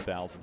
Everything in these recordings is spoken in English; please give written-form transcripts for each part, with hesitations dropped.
2000.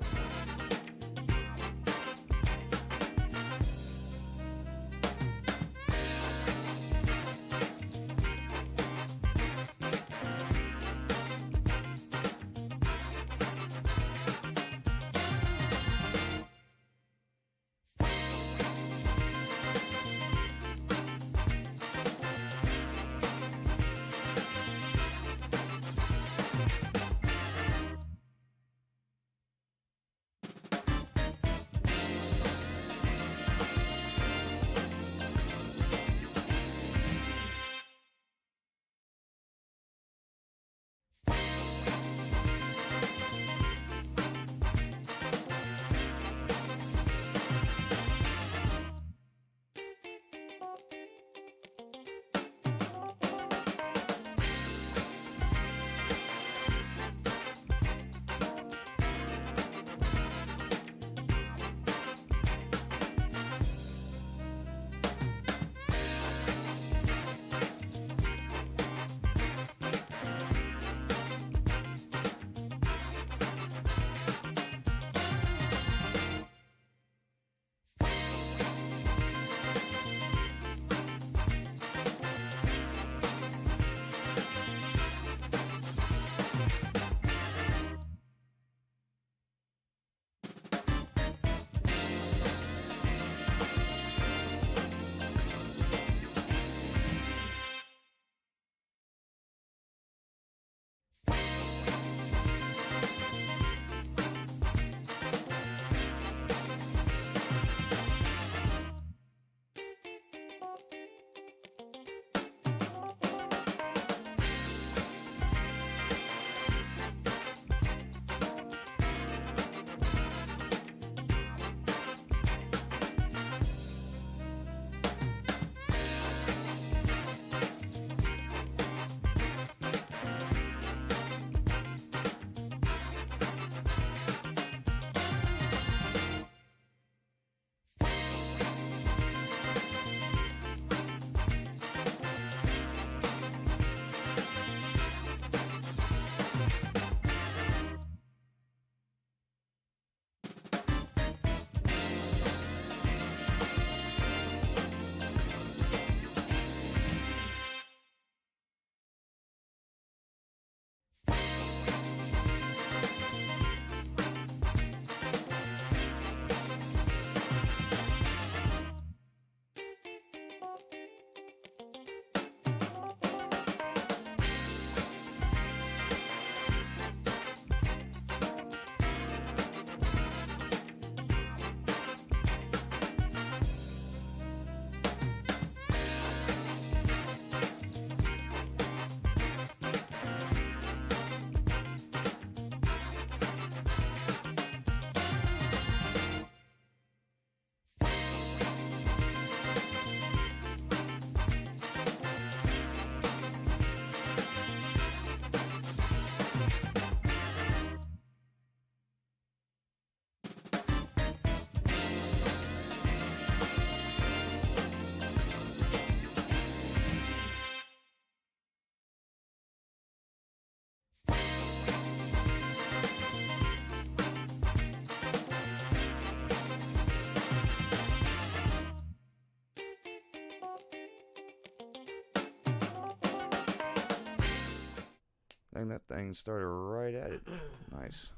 Dang, that thing started right at it. Nice.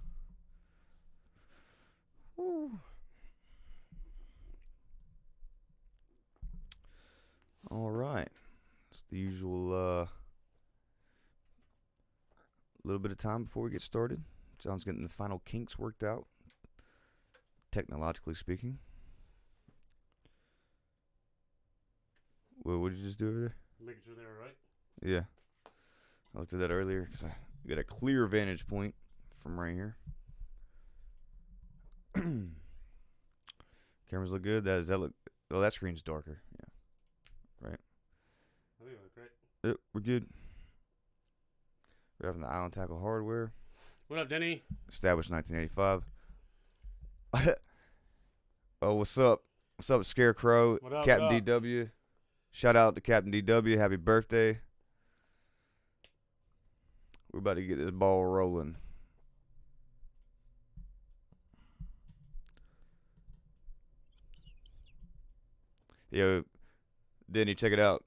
Woo. All right. It's the usual little bit of time before we get started. John's getting the final kinks worked out, technologically speaking. Well, what did you just do over there? Making sure they were right. Yeah. I looked at that earlier because I got a clear vantage point from right here. Cameras look good. Does that look? Oh, that screen's darker. Yeah. Right. I think it looked great. Yep, we're good. We're having the Island Tackle Hardware. What up, Denny? Established 1985. Oh, what's up? What's up, Scarecrow? What up, Captain what up? DW. Shout out to Captain DW. Happy birthday. We're about to get this ball rolling. Yo, Denny, check it out.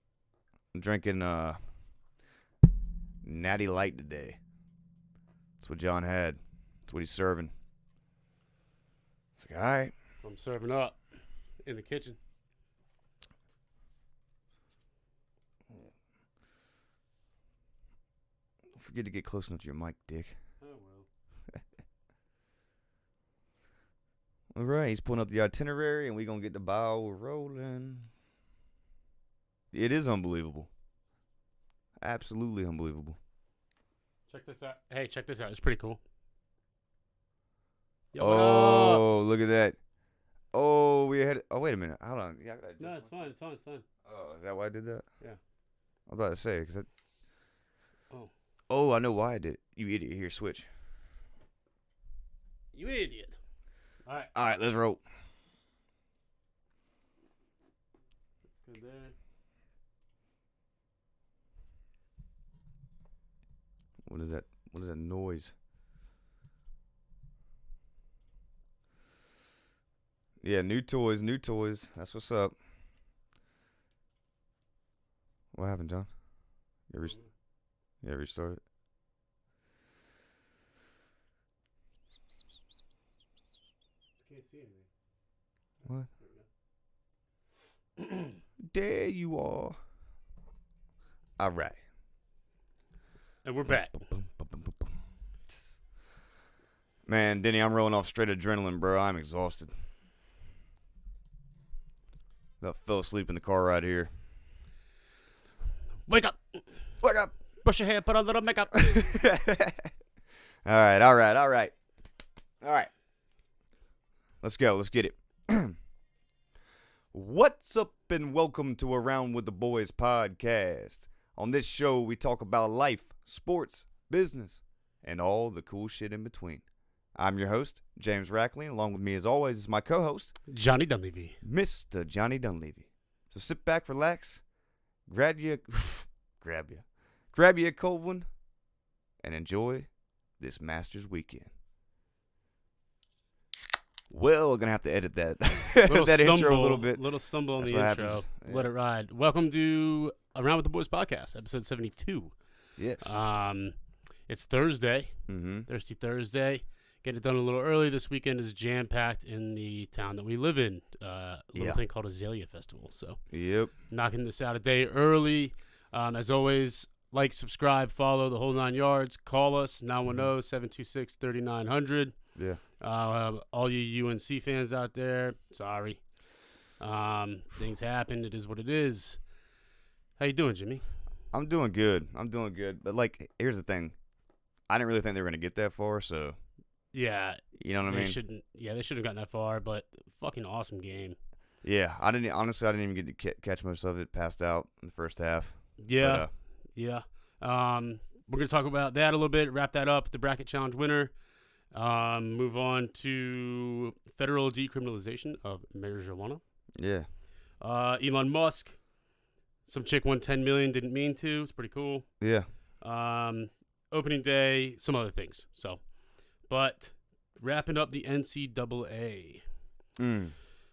I'm drinking Natty Light today. That's what John had. That's what he's serving. It's like, all right. So I'm serving up in the kitchen. Don't forget to get close enough to your mic, Dick. Oh, well. All right, he's pulling up the itinerary, and we're going to get the ball rolling. It is unbelievable. Absolutely unbelievable. Check this out. Hey, check this out. It's pretty cool. Yo, what up? Oh, look at that. Oh, we had. Oh, wait a minute. Hold on. Yeah, I gotta No, adjust it's fine. It's fine. It's fine. Oh, is that why I did that? Yeah. I was about to say, because that. Oh. Oh, I know why I did it. You idiot. Here, switch. You idiot. All right. All right, let's roll. Let's go there. What is that? What is that noise? Yeah, new toys, new toys. That's what's up. What happened, John? You restarted? I can't see anything. What? There we go. There you are. All right. And we're back. Man, Denny, I'm rolling off straight adrenaline, bro. I'm exhausted. I fell asleep in the car right here. Wake up. Wake up. Brush your hair. Put on a little makeup. All right. Let's go. Let's get it. What's up and welcome to Around with the Boys podcast. On this show, we talk about life, sports, business, and all the cool shit in between. I'm your host, James Rackley. Along with me, as always, is my co-host, Johnny Dunleavy. Mr. Johnny Dunleavy. So sit back, relax, grab you a cold one, and enjoy this Masters weekend. Well, we're going to have to edit that, that intro a little bit. Little stumble on That's the what intro. happens. Yeah. Let it ride. Welcome to Around with the Boys podcast, episode 72. Yes. It's Thursday, Mm-hmm. Thirsty Thursday. Getting it done a little early. This weekend is jam-packed in the town that we live in. Little thing called Azalea Festival. So Yep. knocking this out a day early. As always, like, subscribe, follow the whole 9 yards. Call us, 910-726-3900. Yeah. All you UNC fans out there, sorry. Things happen. It is what it is. How you doing, Jimmy? I'm doing good. But, like, here's the thing. I didn't really think they were going to get that far, so. Yeah. You know what I mean? They shouldn't have gotten that far, but fucking awesome game. Yeah. I didn't even get to catch most of it. Passed out in the first half. Yeah. Yeah. We're going to talk about that a little bit, wrap that up, the bracket challenge winner. Move on to federal decriminalization of marijuana. Yeah. Elon Musk. Some chick won $10 million, didn't mean to. It's pretty cool. Yeah. Opening day, some other things. But wrapping up the NCAA.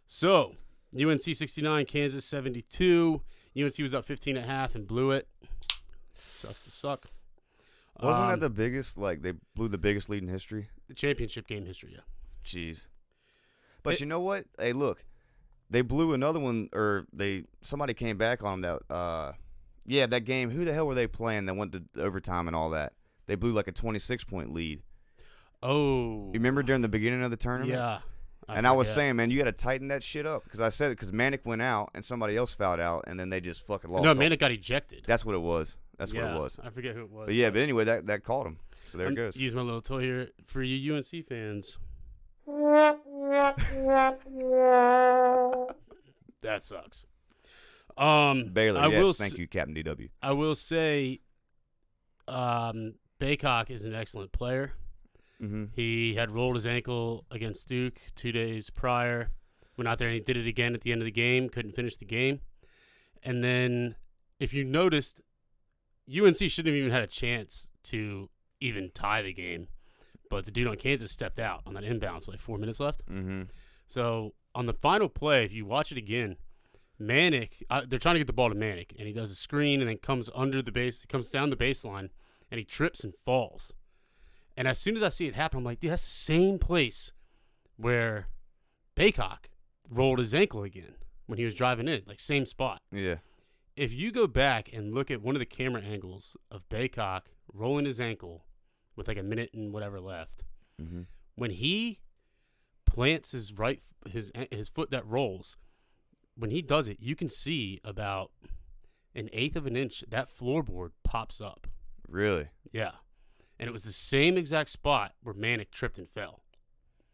So, UNC 69, Kansas 72. UNC was up 15.5 and blew it. Sucks to suck. Wasn't that the biggest, like, they blew the biggest lead in history? The championship game history, yeah. Jeez. But you know what? Hey, look. They blew another one, or somebody came back on them that, that game. Who the hell were they playing that went to overtime and all that? They blew like a 26-point lead. Oh. You remember during the beginning of the tournament? Yeah. I was saying, man, you got to tighten that shit up. Because I said it because Manic went out and somebody else fouled out, and then they just fucking lost. No, Manic got ejected. That's what it was. That's what it was. I forget who it was. But anyway, that caught him. So there it goes. Use my little toy here for you UNC fans. That sucks. Barely. Thank you, Captain DW. I will say, Baycock is an excellent player. Mm-hmm. He had rolled his ankle against Duke 2 days prior. Went out there and he did it again at the end of the game. Couldn't finish the game. And then, if you noticed, UNC shouldn't have even had a chance to even tie the game. But the dude on Kansas stepped out on that inbounds with like 4 minutes left. Mm-hmm. So, on the final play, if you watch it again, Manic, they're trying to get the ball to Manic, and he does a screen and then comes under the base, comes down the baseline, and he trips and falls. And as soon as I see it happen, I'm like, dude, that's the same place where Baycock rolled his ankle again when he was driving in, like same spot. Yeah. If you go back and look at one of the camera angles of Baycock rolling his ankle with like a minute and whatever left, when he plants his foot that rolls, when he does it, you can see about 1/8 of an inch that floorboard pops up. Really? Yeah. And it was the same exact spot where Manic tripped and fell.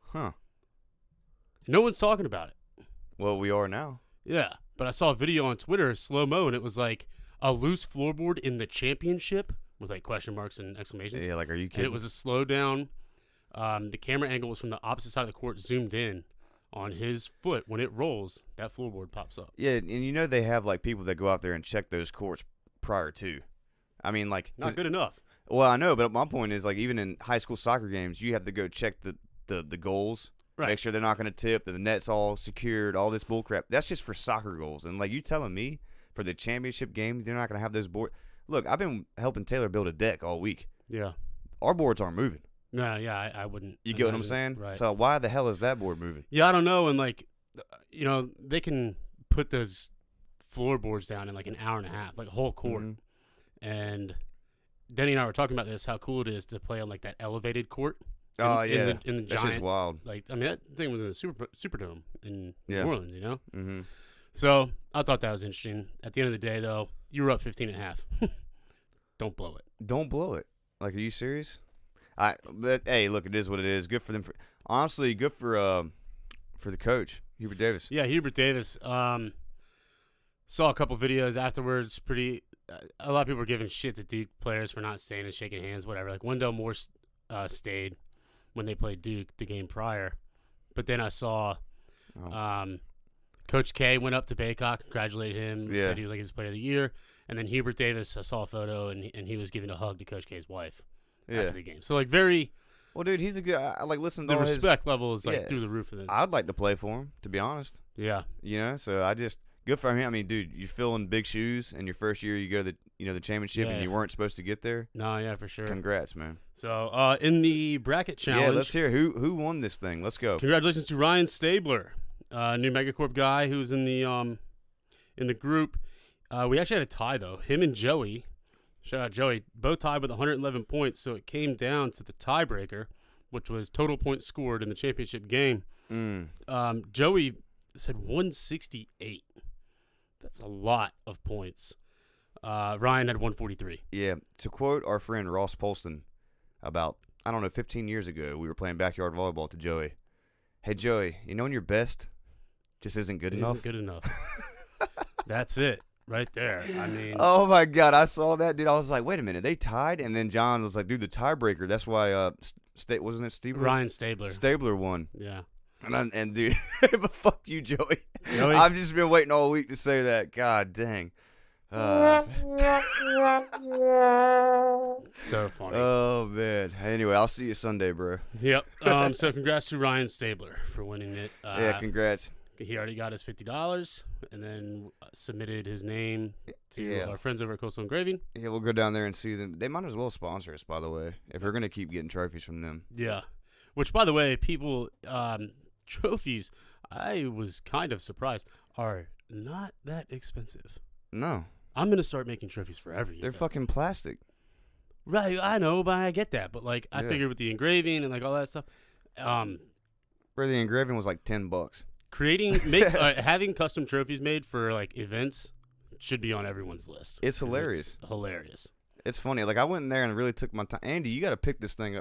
Huh. No one's talking about it. Well, we are now. Yeah. But I saw a video on Twitter, slow-mo, and it was like a loose floorboard in the championship with like question marks and exclamations. Yeah, like, are you kidding? And it was a slow down. The camera angle was from the opposite side of the court, zoomed in on his foot. When it rolls, that floorboard pops up. Yeah, and you know they have like people that go out there and check those courts prior to. I mean, like, Not good enough. well, I know, but my point is, like, even in high school soccer games, you have to go check the goals, Right. make sure they're not going to tip, that the net's all secured, all this bullcrap. That's just for soccer goals. And like you telling me for the championship game, they're not going to have those boards. Look, I've been helping Taylor build a deck all week. Yeah. Our boards aren't moving. No, yeah, I wouldn't. You get what I'm imagine. saying? Right. So why the hell is that board moving? Yeah, I don't know. And like, you know, they can put those floorboards down in like an hour and a half, like a whole court. Mhm. And Denny and I were talking about this, how cool it is to play on like that elevated court. Oh, in yeah. the That's just giant, wild. like, I mean, that thing was in the Superdome in Yeah. New Orleans, you know? Mm-hmm. So I thought that was interesting. At the end of the day, though, you were up 15.5. Don't blow it. Don't blow it. Like, are you serious? But hey, look, it is what it is. Good for them. Honestly, good for the coach, Hubert Davis. Yeah, Hubert Davis. Saw a couple videos afterwards. A lot of people were giving shit to Duke players for not staying and shaking hands, whatever. Like Wendell Moore stayed when they played Duke the game prior, but then I saw Coach K went up to Baycock, congratulated him, said he was like his player of the year, and then Hubert Davis. I saw a photo and he was giving a hug to Coach K's wife after the game. So like very. Well, dude, he's a good. I like listening to The all respect level is like yeah. through the roof of it. I'd like to play for him, to be honest. Yeah. You know, so I just good for him. I mean, dude, you're filling big shoes, and your first year you go to the championship, Yeah. and you weren't supposed to get there. No, yeah, for sure. Congrats, man. So in the bracket challenge, Yeah, let's hear who won this thing. Let's go. congratulations to Ryan Stabler, new Megacorp guy who's in the group. We actually had a tie though. Him and Joey, shout out Joey, both tied with 111 points. So it came down to the tiebreaker, which was total points scored in the championship game. Joey said 168. That's a lot of points. Ryan had 143. Yeah, to quote our friend Ross Polston, about 15 years ago, we were playing backyard volleyball to Joey. Hey Joey, you know when your best just isn't good enough? Isn't good enough. That's it right there. I mean, Oh my God, I saw that, dude. I was like, wait a minute, they tied, and then John was like, dude, the tiebreaker. That's why wasn't it Stabler? Ryan Stabler. Stabler won. Yeah. And dude, but fuck you, Joey. Joey? I've just been waiting all week to say that. God dang. So funny. Oh man. Anyway, I'll see you Sunday, bro. Yep. So congrats to Ryan Stabler for winning it. Yeah, congrats. He already got his $50 and then submitted his name to our friends over at Coastal Engraving. Yeah, we'll go down there and see them. They might as well sponsor us, by the way, if we're gonna keep getting trophies from them. Yeah. Which, by the way, people, trophies, I was kind of surprised, are not that expensive. No, I'm going to start making trophies for every year. they're fucking plastic. Right, I know, but I get that. But, like, I Yeah. figured with the engraving and, like, all that stuff, Where the engraving was like $10. having custom trophies made for, like, events should be on everyone's list. It's hilarious. It's hilarious. It's funny. Like, I went in there and really took my time. Andy, you got to pick this thing,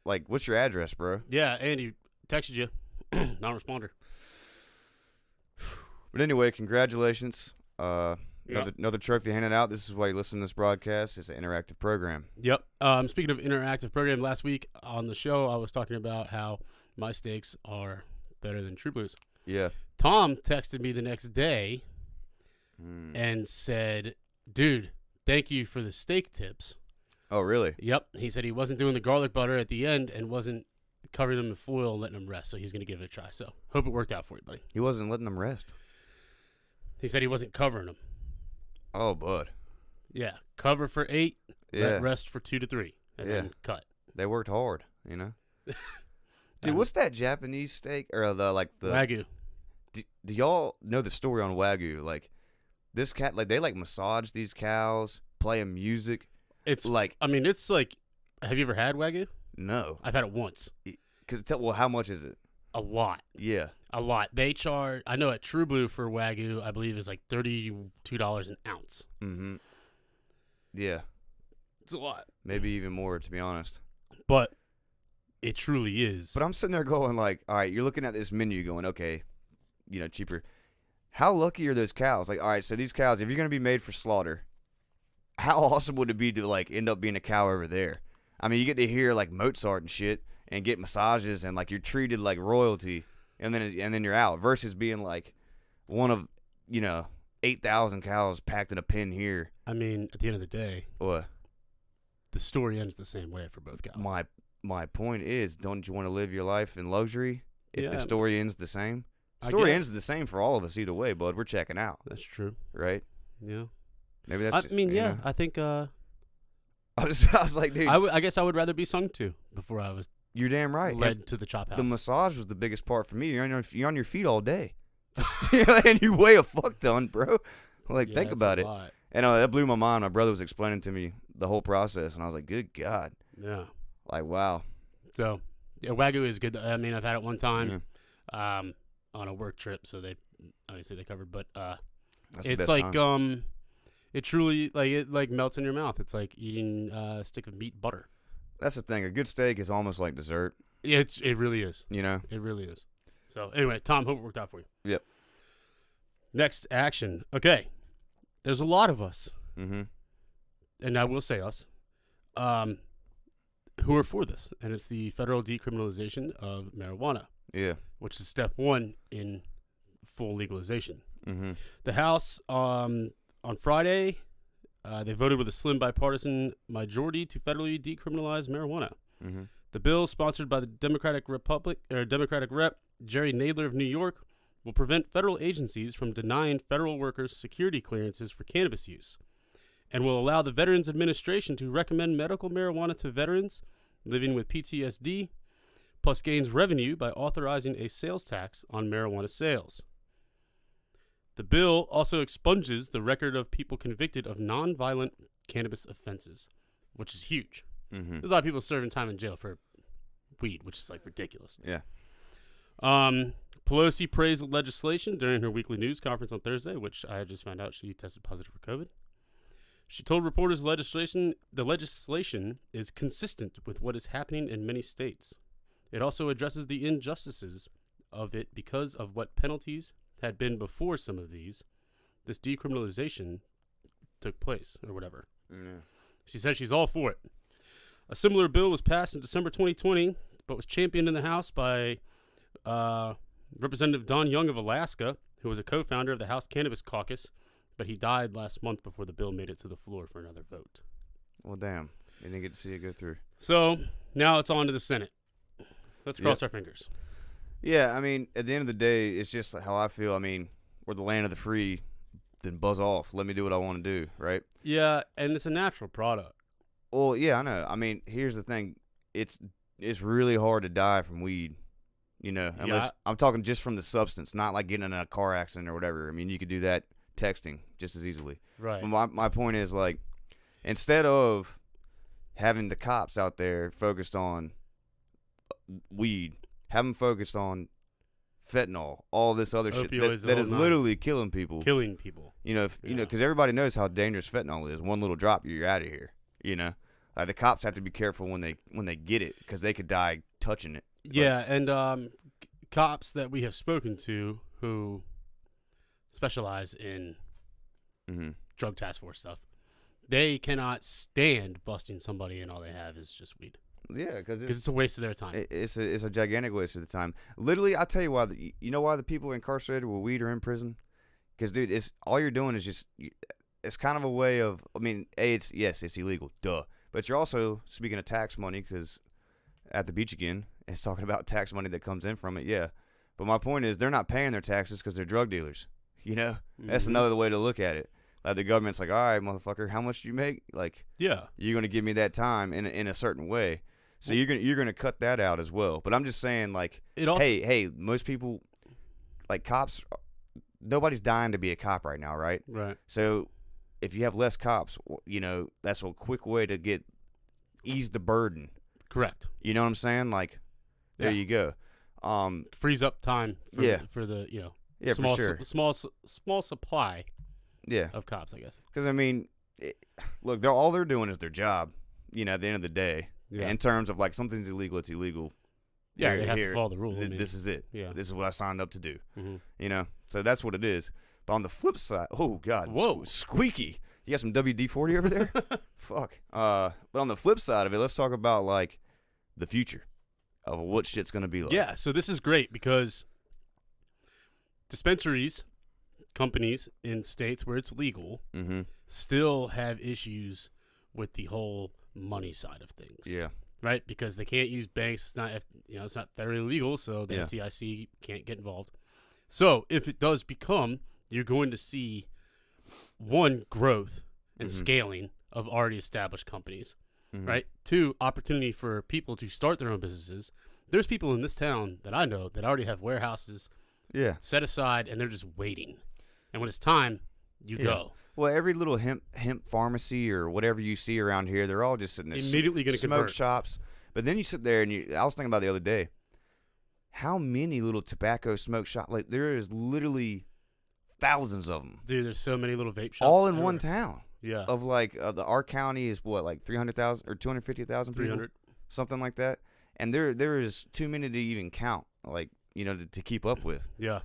what's your address, bro? Yeah, Andy texted you. Non-responder. But anyway, congratulations. Yep. Another trophy handed out. This is why you listen to this broadcast. It's an interactive program. Yep. Speaking of interactive program, last week on the show, I was talking about how my steaks are better than True Blues. Yeah. Tom texted me the next day and said, dude, thank you for the steak tips. Oh, really? Yep. He said he wasn't doing the garlic butter at the end and wasn't covering them in foil and letting them rest, so he's going to give it a try. So hope it worked out for you, buddy. He wasn't letting them rest. He said he wasn't covering them. Oh, bud. Yeah, cover for 8, Yeah. rest for 2 to 3, and then cut. They worked hard, Dude, what's that Japanese steak or the Wagyu? Do y'all know the story on Wagyu? Like this cat, like they massage these cows, play them music. It's like, it's like. Have you ever had Wagyu? No. I've had it once. Well, how much is it? A lot. Yeah. A lot. They charge. I know at True Blue for Wagyu, I believe is like $32 an ounce. Mm-hmm. Yeah. It's a lot. Maybe even more, to be honest. But it truly is. But I'm sitting there going like, all right, you're looking at this menu going, okay, cheaper. How lucky are those cows? Like, all right, so these cows, if you're going to be made for slaughter, how awesome would it be to like end up being a cow over there? I mean, you get to hear like Mozart and shit and get massages and like you're treated like royalty and then you're out versus being like one of, 8,000 cows packed in a pen here. I mean, at the end of the day, What? The story ends the same way for both cows. My point is, don't you want to live your life in luxury if the story ends the same? The I story guess. ends the same for all of us either way, bud. We're checking out, That's true. right? Yeah. Maybe that's I just, mean, yeah. I think I was like, dude, I guess I would rather be sung to before I was you're damn right. led to the chop house. The massage was the biggest part for me. You're on your feet all day, and you weigh a fuck ton, bro. Like, think about it. Lot. And that blew my mind. My brother was explaining to me the whole process, and I was like, good God. Yeah. Like, wow. So, yeah, Wagyu is good. I mean, I've had it one time Yeah. on a work trip, so they covered. But That's the it's best like time. it truly it melts in your mouth. It's like eating a stick of meat butter. That's the thing. A good steak is almost like dessert. Yeah, it really is. It really is. So anyway, Tom, hope it worked out for you. Yep. Next action. Okay, there's a lot of us, Mm-hmm. and I will say us, who are for this, and it's the federal decriminalization of marijuana, Yeah. which is step 1 in full legalization. Mm-hmm. The House on Friday, they voted with a slim bipartisan majority to federally decriminalize marijuana. Mm-hmm. The bill, sponsored by the Democratic Rep Jerry Nadler of New York, will prevent federal agencies from denying federal workers security clearances for cannabis use, and will allow the Veterans Administration to recommend medical marijuana to veterans living with PTSD, plus gains revenue by authorizing a sales tax on marijuana sales. The bill also expunges the record of people convicted of nonviolent cannabis offenses, which is huge. Mm-hmm. There's a lot of people serving time in jail for weed, which is like ridiculous. Yeah. Pelosi praised the legislation during her weekly news conference on Thursday, which I just found out she tested positive for COVID. She told reporters the legislation is consistent with what is happening in many states. It also addresses the injustices of it because of what penalties had been before some of these. This decriminalization took place, or whatever. Yeah. She said she's all for it. A similar bill was passed in December 2020, but was championed in the House by Representative Don Young of Alaska, who was a co-founder of the House Cannabis Caucus, but he died last month before the bill made it to the floor for another vote. Well, damn. You didn't get to see it go through. So now it's on to the Senate. Let's cross our fingers. Yeah, I mean, at the end of the day, it's just how I feel. I mean, we're the land of the free, then buzz off. Let me do what I want to do, right? Yeah, and it's a natural product. Well, yeah, I know. I mean, here's the thing. It's really hard to die from weed, unless I'm talking just from the substance, not like getting in a car accident or whatever. I mean, you could do that texting just as easily. Right. But my point is, like, instead of having the cops out there focused on weed, have them focused on fentanyl, all this other shit that is literally killing people. Because everybody knows how dangerous fentanyl is. One little drop, you're out of here. Like the cops have to be careful when they get it because they could die touching it. Yeah, and cops that we have spoken to who specialize in drug task force stuff, they cannot stand busting somebody and all they have is just weed. Yeah, because it's a waste of their time. It's a gigantic waste of the time. Literally, I'll tell you why. You know why the people incarcerated with weed are in prison? Because, dude, it's all you're doing is just. It's kind of a way of. I mean, it's illegal, duh. But you're also speaking of tax money because at the beach again, it's talking about tax money that comes in from it. Yeah, but my point is they're not paying their taxes because they're drug dealers. You know, that's Mhm. another way to look at it. Like the government's like, all right, motherfucker, how much do you make? Like, Yeah. you're gonna give me that time in a certain way. So you're gonna cut that out as well. But I'm just saying, like, It also hey, most people, like cops, nobody's dying to be a cop right now, right? right. So if you have less cops, you know, that's a quick way to ease the burden. Correct. You know what I'm saying? Like, there Yeah. you go. Frees up time for Yeah. for the Yeah, small for sure. small supply Yeah, of cops, I guess. because I mean, look, all they're doing is their job. You know, at the end of the day, Yeah. in terms of like something's illegal, it's illegal. Yeah, Here- they have here, to follow the rule. I mean, This is it. yeah. This is what I signed up to do. Mhm. You know, so that's what it is. But on the flip side, oh god, Whoa. squeaky! You got some WD-40 over there? Fuck. But on the flip side of it, let's talk about like the future of what shit's gonna be like. Yeah, so this is great because dispensaries, companies in states where it's legal, Mm-hmm. still have issues with the whole money side of things. Yeah. Right? Because they can't use banks. It's not, it's not federally legal, so the Yeah. FDIC can't get involved. So if it does become, you're going to see one, growth and Mhm. scaling of already established companies. Mhm. Right? Two, opportunity for people to start their own businesses. There's people in this town that I know that already have warehouses Yeah. set aside and they're just waiting. And when it's time, you Yeah. go. Well, every little hemp pharmacy or whatever you see around here, they're all just sitting there. Immediately going to smoke convert. shops. But then you sit there and I was thinking about the other day, how many little tobacco smoke shops? Like there is literally thousands of them, Dude, there's so many little vape shops. all in one everywhere. town. Yeah. Of like our county is what, like 300,000 or 250,000 people, 300. something like that. And there is too many to even count, like to keep up with. Yeah.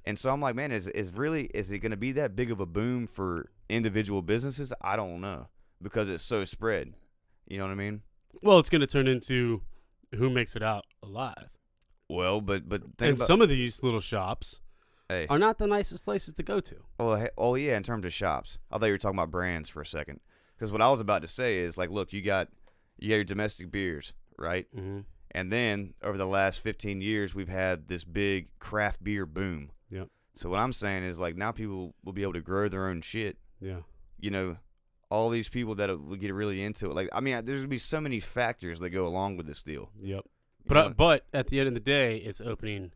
And so I'm like, man, is it going to be that big of a boom for individual businesses? I don't know, because it's so spread. You know what I mean? Well, it's going to turn into who makes it out alive. Well, but think And about, some of these little shops hey, are not the nicest places to go to. oh yeah, in terms of shops, I thought you were talking about brands for a second, because what I was about to say is like, look, you got your domestic beers, right? Mm-hmm. And then over the last 15 years, we've had this big craft beer boom. Yep. So what I'm saying is like now people will be able to grow their own shit. Yeah. You know, all these people that will get really into it. Like, I mean, there's gonna be so many factors that go along with this deal. Yep. You But know? but at the end of the day, it's opening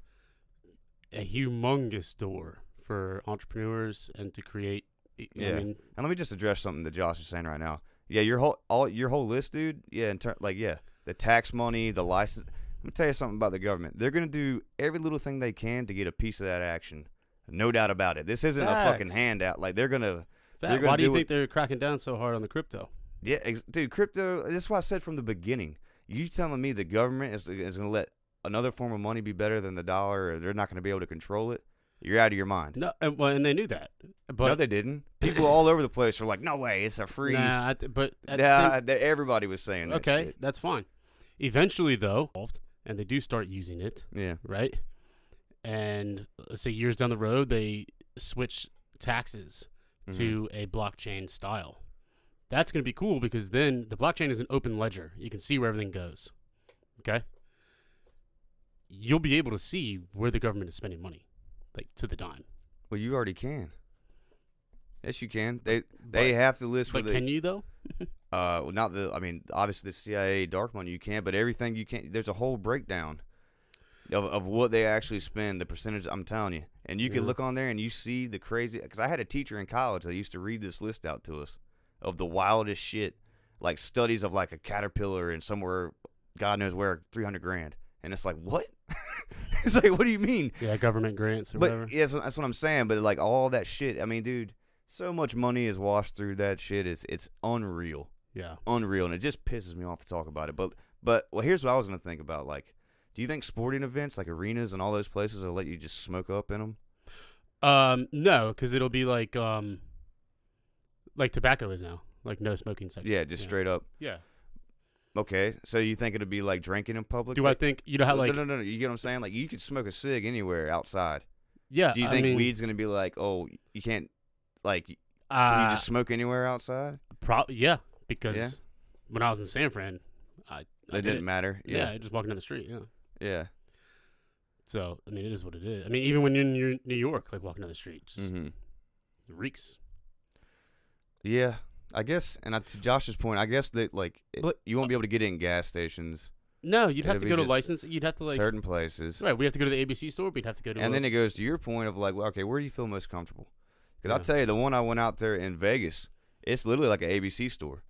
a humongous door for entrepreneurs and to create. Yeah. I mean, And let me just address something that Josh is saying right now. Yeah, your whole list, dude. Yeah, the tax money, the license. Let me tell you something about the government. They're gonna do every little thing they can to get a piece of that action. No doubt about it. This isn't a fucking Facts. handout. Like they're gonna. fact, gonna why do you do think they're cracking down so hard on the crypto? Yeah, dude, crypto. This is what I said from the beginning. You telling me the government is gonna let another form of money be better than the dollar, or they're not gonna be able to control it? You're out of your mind. No, and they knew that. But No, they didn't. People all over the place were like, "No way, it's a free." nah, but at the same, Everybody was saying that okay, shit. that's fine. Eventually, though, and they do start using it, Yeah. right? And let's say years down the road, they switch taxes Mm-hmm. to a blockchain style. That's going to be cool because then the blockchain is an open ledger. You can see where everything goes. Okay? You'll be able to see where the government is spending money, like to the dime. Well, you already can. Yes, you can. They But- have to list. But where can you, though? well, not the. I mean, obviously the CIA dark money you can, but everything you can. There's a whole breakdown of what they actually spend, the percentage. I'm telling you, and you can Yeah. look on there and you see the crazy. Because I had a teacher in college that used to read this list out to us of the wildest shit, like studies of like a caterpillar and somewhere, God knows where, 300 grand, and it's like what? It's like, what do you mean? Yeah, government grants or But whatever. yeah, that's what I'm saying. But like all that shit, I mean, dude, so much money is washed through that shit. It's unreal, Yeah. unreal, and it just pisses me off to talk about it. But well, here's what I was gonna think about. Like, do you think sporting events like arenas and all those places will let you just smoke up in them? No, because it'll be like tobacco is now, like no smoking section. Yeah, just straight up. Yeah. Okay, so you think it'll be like drinking in public? Do I think how like no. You get what I'm saying? Like you could smoke a cig anywhere outside. yeah? Do you I think mean, weed's gonna be like, oh, you can't, like, can you just smoke anywhere outside? yeah, because Yeah? when I was in San Fran, I It did didn't matter. Yeah, just walking down the street. Yeah, Yeah. So I mean, it is what it is. I mean, even when you're in New York, like walking down the street, just Mm-hmm. it reeks. Yeah, I guess. And to Josh's point, I guess that But- you won't be able to get it in gas stations, No, you'd have It'll to be go to just license. You'd have to like. certain places. Right, we have to go to the ABC store. We'd have to go to. And then it goes to your point of like, well, okay, where do you feel most comfortable? Because I'll Yeah. tell you, the one I went out there in Vegas, it's literally like an ABC store.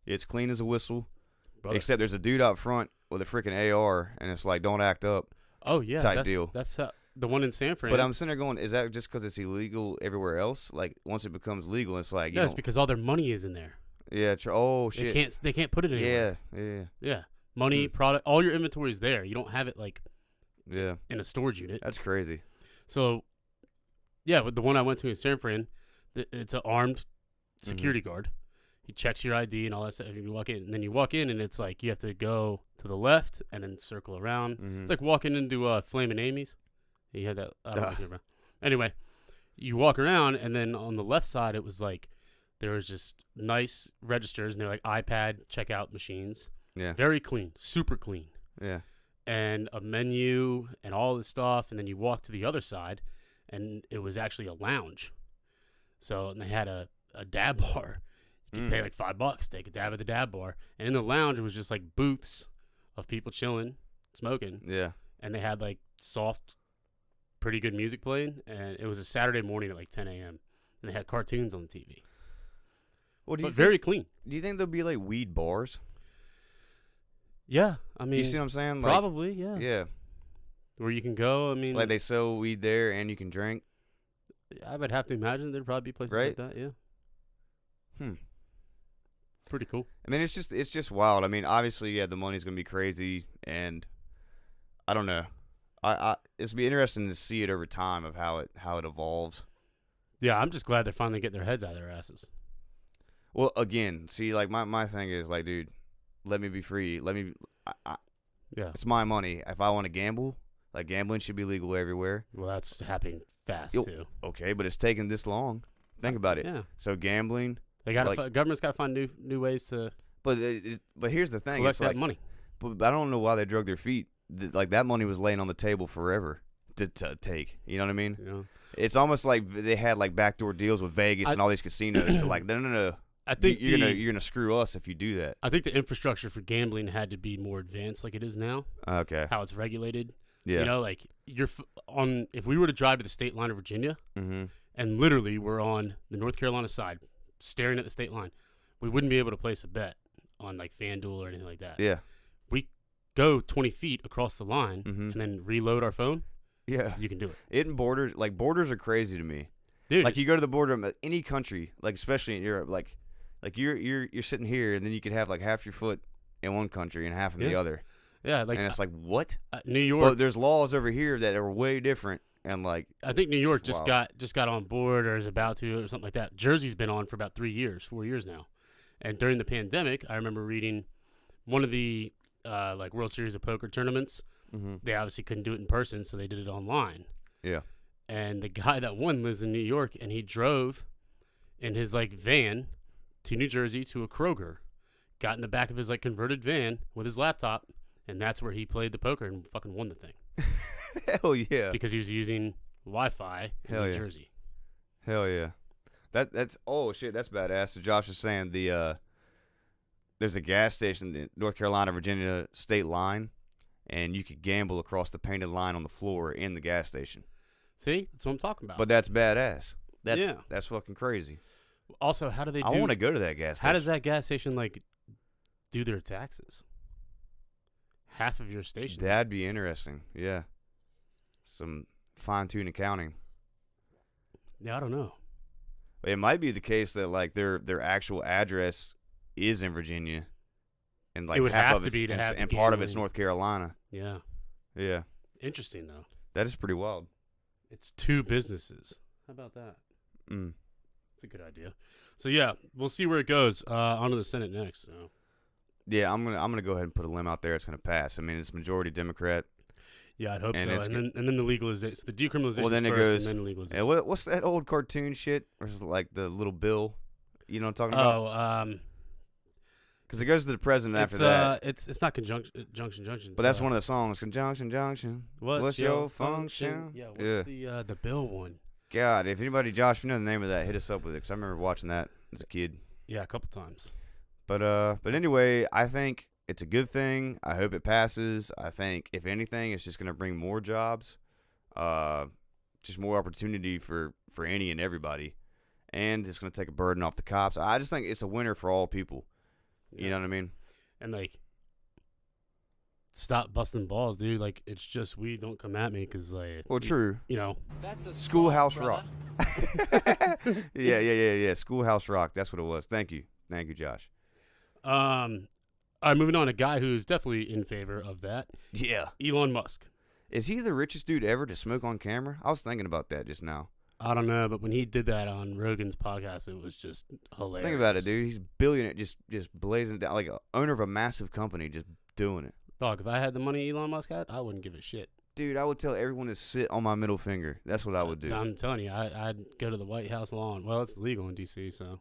It's clean as a whistle, Brother. except there's a dude out front with a freaking AR, and it's like, don't act up. Oh yeah, type that's, deal. That's the one in San Fran. But I'm sitting there going, is that just because it's illegal everywhere else? Like, once it becomes legal, it's like, no, it's because all their money is in there. yeah, oh, shit. They can't put it anywhere. Yeah, Yeah. Money, product, all your inventory is there. You don't have it like yeah. in a storage unit. That's crazy. So, yeah, with the one I went to in San Fran, it's an armed Mm-hmm. security guard. He checks your ID and all that stuff. You walk in, and then you walk in, and it's like you have to go to the left and then circle around. Mhm. It's like walking into Flamin' Amy's. You had that. I don't know Ah. if you remember. Anyway, you walk around, and then on the left side, it was like there was just nice registers, and they're like iPad checkout machines. Yeah, Very clean, super clean. yeah. And a menu and all this stuff, and then you walk to the other side, and it was actually a lounge. So and they had a dab bar. You could pay like $5, take a dab at the dab bar, and in the lounge it was just like booths of people chilling, smoking, Yeah. and they had like soft, pretty good music playing, and it was a Saturday morning at like 10 a.m. and they had cartoons on the TV, Well, but very clean. do you think there'll be like weed bars? Yeah, I mean, You see what I'm saying? Like, probably, yeah. yeah. Where you can go. I mean, Like they sell weed there and you can drink. I would have to imagine there'd probably be places Right? like that. Yeah. Hmm. Pretty cool. I mean, it's just wild. I mean, obviously, yeah, the money's gonna be crazy, and I don't know. It's be interesting to see it over time of how it evolves. Yeah, I'm just glad they're finally getting their heads out of their asses. Well, again, see, like my thing is like, dude, let me be free. Let me. Yeah. It's my money. If I want to gamble, like gambling should be legal everywhere. Well, that's happening fast Yo- too. Okay, but it's taken this long. Think about it. Yeah. So gambling, They got Like- government's got to find new ways to but here's the thing. collect It's that like, money. but I don't know why they drug their feet. Like that money was laying on the table forever to take. You know what I mean? You know? It's almost like they had like backdoor deals with Vegas and all these casinos to like, no. I think you're gonna screw us if you do that. I think the infrastructure for gambling had to be more advanced, like it is now. Okay. How it's regulated. Yeah. You know, like if we were to drive to the state line of Virginia, Mm-hmm. and literally we're on the North Carolina side, staring at the state line, we wouldn't be able to place a bet on like FanDuel or anything like that. Yeah. Go 20 feet across the line Mhm. and then reload our phone. Yeah. You can do it, It and borders are crazy to me. dude. Like you go to the border of any country, like especially in Europe, like you're sitting here and then you could have like half your foot in one country and half in the Yeah. other, yeah, like and it's like what? New York. But there's laws over here that are way different, and like I think New York Wow. just got on board or is about to or something like that. Jersey's been on for about 4 years now. And during the pandemic, I remember reading one of the like World Series of Poker tournaments. mm-hmm. They obviously couldn't do it in person, so they did it online. Yeah. And the guy that won lives in New York, and he drove in his like van to New Jersey to a Kroger, got in the back of his like converted van with his laptop, and that's where he played the poker and fucking won the thing Hell yeah. because he was using Wi-Fi in Hell New yeah. Jersey. Hell yeah. That's oh shit, that's badass. So Josh is saying there's a gas station in North Carolina, Virginia state line, and you could gamble across the painted line on the floor in the gas station. See, that's what I'm talking about. But that's badass. Yeah. That's fucking crazy. Also, how do they do? I want to go to that gas station. How does that gas station like do their taxes? Half of your station. That'd be interesting. Yeah. Some fine-tuned accounting. Yeah, I don't know. It might be the case that like their actual address is in Virginia, and like It would half have of to it's be to and, have the and part of it's gambling. North Carolina. Yeah, Yeah, interesting though. that is pretty wild. It's two businesses. How about that? Mm. It's a good idea. So yeah, we'll see where it goes. On to the Senate next. So Yeah, I'm gonna go ahead and put a limb out there. It's gonna pass. I mean, it's majority Democrat. yeah, I'd hope And so. it's And then the legalization. So the decriminalization. Well, then it first, goes- and then the legalization. And what's that old cartoon shit? Or is it like the little bill? You know what I'm talking about? Oh, Because it goes to the president after It's that. it's not junction. But that's one of the songs. Conjunction. What's your function? Yeah, what's the Bill one? God, if anybody, Josh, if you know the name of that, hit us up with it. Because I remember watching that as a kid. Yeah, a couple times. But anyway, I think it's a good thing. I hope it passes. I think, if anything, it's just going to bring more jobs, just more opportunity for any and everybody. And it's going to take a burden off the cops. I just think it's a winner for all people. Yeah. You know what I mean? And, like, stop busting balls, dude. Like, it's just weed. Don't come at me because, like... Well, true. You know. That's a Schoolhouse song, Rock. Yeah. Schoolhouse Rock. That's what it was. Thank you, Josh. All right, moving on. A guy who's definitely in favor of that. Yeah. Elon Musk. Is he the richest dude ever to smoke on camera? I was thinking about that just now. I don't know, but when he did that on Rogan's podcast, it was just hilarious. Think about it, dude. He's billionaire, just blazing it down, like a owner of a massive company, just doing it. Dog, if I had the money Elon Musk had, I wouldn't give a shit. Dude, I would tell everyone to sit on my middle finger. That's what I would do. I'm telling you, I'd go to the White House lawn. Well, it's legal in D.C., so...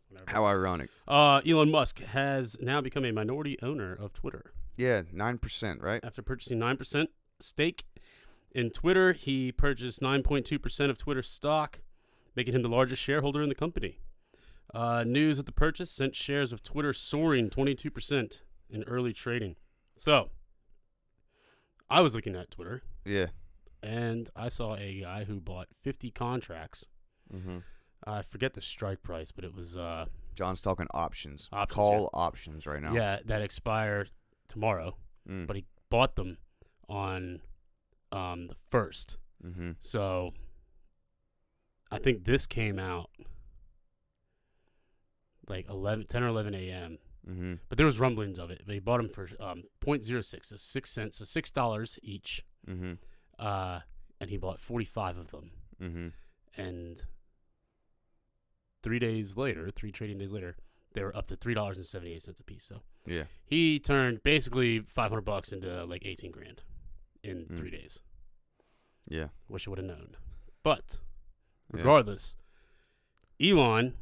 whatever. How ironic. Elon Musk has now become a minority owner of Twitter. Yeah, 9%, right? After purchasing 9% stake in Twitter, he purchased 9.2% of Twitter stock, making him the largest shareholder in the company. News of the purchase sent shares of Twitter soaring 22% in early trading. So, I was looking at Twitter. Yeah. And I saw a guy who bought 50 contracts. Mm-hmm. I forget the strike price, but it was... John's talking options. Options, Call options right now. Yeah, that expire tomorrow. But he bought them on the 1st. Mm-hmm. So I think this came out like 10 or 11 a.m. Mm-hmm. But there was rumblings of it. They bought them for 0.06, so 6 cents, so $6 each. Mm-hmm. And he bought 45 of them. Mm-hmm. And 3 trading days later, they were up to $3.78 a piece. So yeah, he turned basically $500 into like 18 grand in 3 days. Yeah. Wish I would have known. But regardless, Elon,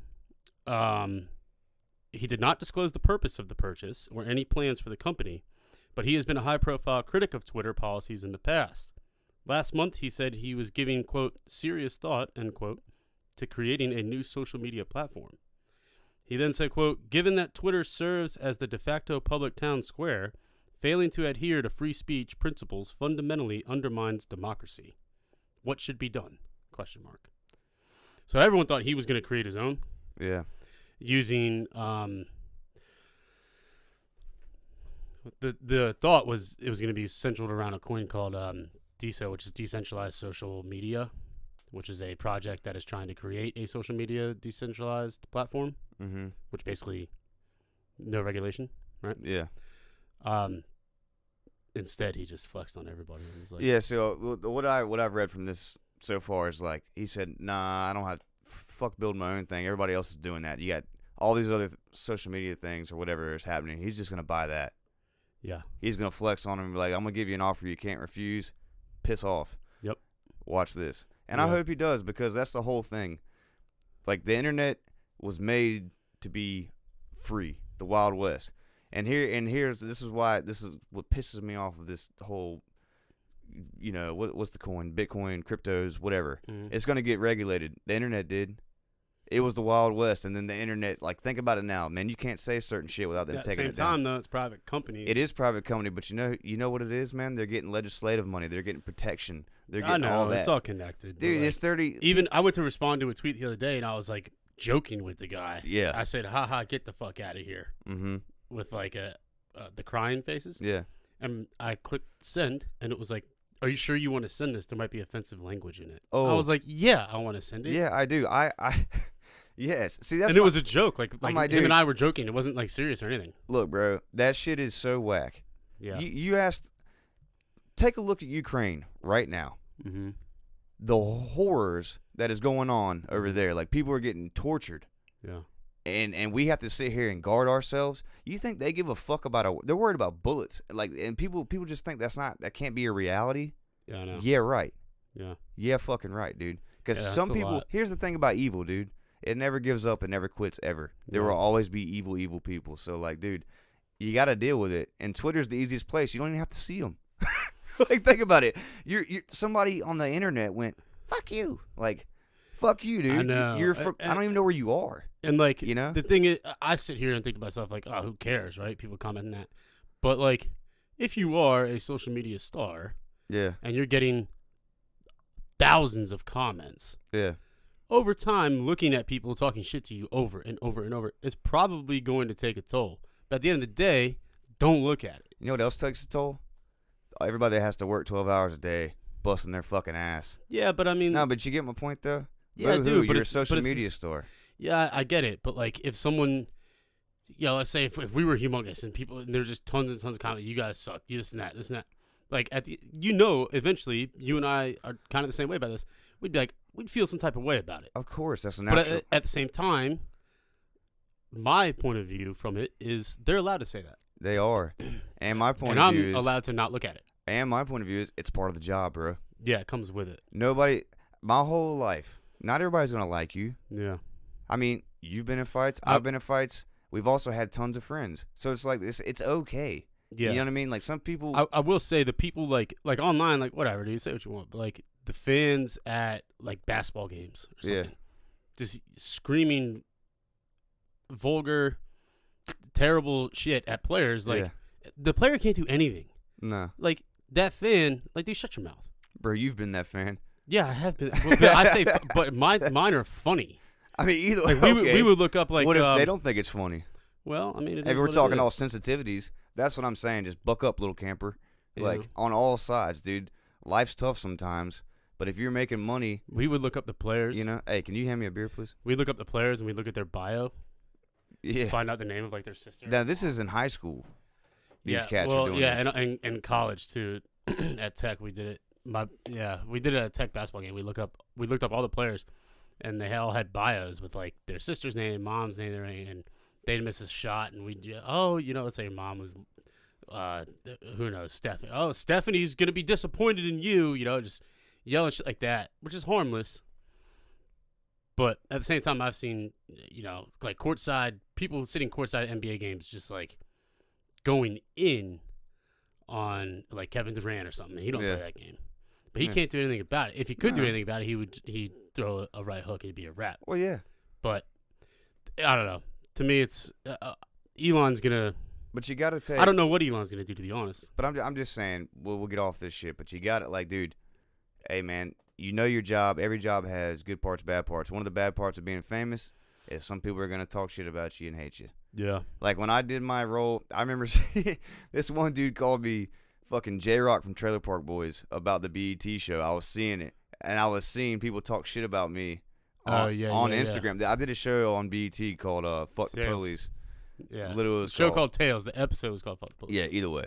he did not disclose the purpose of the purchase or any plans for the company, but he has been a high-profile critic of Twitter policies in the past. Last month, he said he was giving, quote, serious thought, end quote, to creating a new social media platform. He then said, quote, given that Twitter serves as the de facto public town square, failing to adhere to free speech principles fundamentally undermines democracy. What should be done? Question mark. So everyone thought he was going to create his own. Yeah. Using the thought was it was going to be centered around a coin called DeSo, which is decentralized social media, which is a project that is trying to create a social media decentralized platform, which basically no regulation, right? Yeah. Instead, he just flexed on everybody. He was like, yeah. So what I've read from this so far is like he said, nah, I don't have fuck build my own thing. Everybody else is doing that. You got all these other social media things or whatever is happening. He's just gonna buy that. Yeah. He's gonna flex on him and be like, I'm gonna give you an offer you can't refuse. Piss off. Yep. Watch this. And I hope he does, because that's the whole thing. Like, the internet was made to be free, the Wild West. And this is what pisses me off of this whole, you know, what's the coin? Bitcoin, cryptos, whatever. It's going to get regulated. The internet did. It was the Wild West, and then the internet, like, think about it now, man. You can't say certain shit without them taking it down. At the same time, though, it's private companies. It is private company, but you know what it is, man? They're getting legislative money. They're getting protection. They're getting all that. It's all connected. Dude, like, it's 30. Even I went to respond to a tweet the other day, and I was like joking with the guy. Yeah. I said, "Haha, get the fuck out of here," with like the crying faces. Yeah. And I clicked send, and it was like, "Are you sure you want to send this? There might be offensive language in it." Oh. I was like, "Yeah, I want to send it." Yeah, I do. I yes. See, that's and it was a joke. Like my him dude. and I were joking. It wasn't like serious or anything. Look, bro, that shit is so whack. Yeah. You asked. Take a look at Ukraine right now. Mm-hmm. The horrors that is going on over there. Like, people are getting tortured. Yeah. And we have to sit here and guard ourselves. You think they give a fuck about they're worried about bullets. Like, and people just think that can't be a reality. Yeah, I know. Yeah, right. Yeah. Yeah, fucking right, dude. Because Yeah, some that's a people, lot. here's the thing about evil, dude. it never gives up. It never quits ever. There will Yeah. always be evil people. So, like, dude, you got to deal with it. And Twitter's the easiest place. You don't even have to see them. Like, think about it. You're somebody on the internet went, fuck you. Like, fuck you, dude. I know. You're from, I don't even know where you are. And, like, You know? the thing is, I sit here and think to myself, like, oh, who cares, right? People commenting that. But, like, if you are a social media star Yeah. and you're getting thousands of comments, Yeah. over time, looking at people talking shit to you over and over and over, it's probably going to take a toll. But at the end of the day, don't look at it. You know what else takes a toll? Everybody that has to work 12 hours a day, busting their fucking ass. Yeah, but I mean, No, but you get my point, though? Yeah, I Boo-hoo, do, but you're a it's- social but it's- media store. yeah, I get it. But like, if someone, let's say if we were humongous and people, and there's just tons and tons of comments, you guys suck, you this and that. Like eventually, you and I are kind of the same way about this. We'd be like, we'd feel some type of way about it. Of course, that's a But natural. at the same time, my point of view from it is they're allowed to say that, They are. And my point and of I'm view is, allowed to not look at it. and my point of view is, it's part of the job, bro. Yeah, it comes with it. Nobody, my whole life, not everybody's gonna like you. Yeah. I mean, you've been in fights. I've been in fights. We've also had tons of friends, so it's like this. It's okay. Yeah. You know what I mean? Like some people. I will say the people like online, like whatever, dude, say what you want, but like the fans at like basketball games or Yeah. something, just screaming vulgar, terrible shit at players. Like the player can't do anything. No, Like that fan, like dude, shut your mouth. bro, you've been that fan. Yeah, I have been. But I say, but mine are funny. I mean, either Like okay. we would look up like. What if they don't think it's funny? Well, I mean, it If is we're what it talking all is. sensitivities, that's what I'm saying. Just buck up, little camper. Yeah. Like on all sides, dude. Life's tough sometimes, but if you're making money, We would look up the players. you know. Hey, can you hand me a beer, please? We look up the players and we look at their bio, Yeah. find out the name of like their sister. Now this is in high school. These cats well, are doing yeah, this. and in college too. At Tech, we did it. We did it at a Tech basketball game. We looked up all the players, and they all had bios with like their sister's name, mom's name, and they'd miss a shot, and we'd let's say your mom was, who knows, Stephanie. Oh, Stephanie's gonna be disappointed in you. You know, just yelling shit like that, which is harmless. But at the same time, I've seen, like courtside people sitting courtside at NBA games, just like going in on like Kevin Durant or something. He don't Yeah. play that game, but he Yeah. can't do anything about it. If he could do No. anything about it, he'd throw a right hook and it'd be a wrap. Well, yeah, But I don't know. To me, it's Elon's gonna. but you gotta take. I don't know what Elon's gonna do, to be honest. But I'm just saying, we'll get off this shit. But you got it, like, dude. Hey, man, you know your job. Every job has good parts, bad parts. One of the bad parts of being famous is some people are gonna talk shit about you and hate you. Yeah. Like when I did my role, I remember seeing this one dude called me fucking J-Rock from Trailer Park Boys about the BET show. I was seeing it, and I was seeing people talk shit about me on Instagram. I did a show on BET called "Fuck the Tails. Police." Yeah. Literally, it The was show called Tails. The episode was called Fuck the Police. Yeah, either way.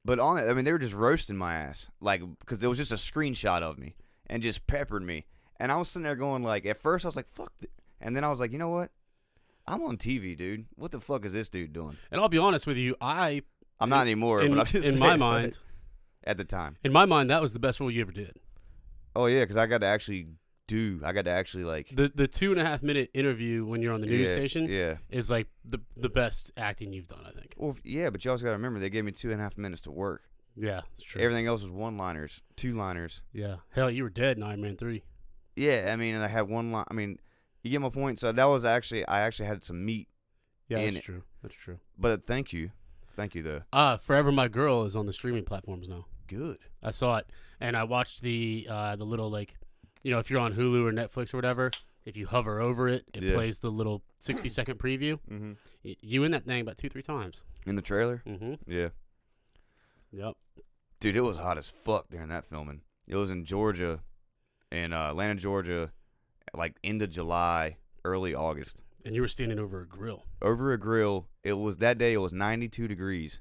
But on it, I mean, they were just roasting my ass, like, because there was just a screenshot of me and just peppered me. And I was sitting there going, like, at first I was like, fuck. And then I was like, you know what? I'm on TV, dude. What the fuck is this dude doing? And I'll be honest with you, I'm not anymore, in, but I'm just in saying, my mind, at the time. that was the best role you ever did. Oh, yeah, because I got to actually like. The 2.5 minute interview when you're on the news yeah, station Yeah. is like the best acting you've done, I think. Well, yeah, but you also got to remember, they gave me 2.5 minutes to work. Yeah, it's true. Everything else was one-liners, two-liners. Yeah. Hell, you were dead in Iron Man 3. Yeah, I mean, and I had one line. I mean, you get my point. So that was I actually had some meat. Yeah, In that's it. true. That's true. But thank you though. Forever My Girl is on the streaming platforms now. Good. I saw it, and I watched the little, like, if you're on Hulu or Netflix or whatever, if you hover over it, it Yeah. plays the little 60-second preview. Mm-hmm. You in that thing about 2-3 times. In the trailer. Mm-hmm. Yeah. Yep. Dude, it was hot as fuck during that filming. It was in Georgia, in Atlanta, Georgia, like end of July, early August. And you were standing over a grill. Over a grill. It was that day. It was 92 degrees.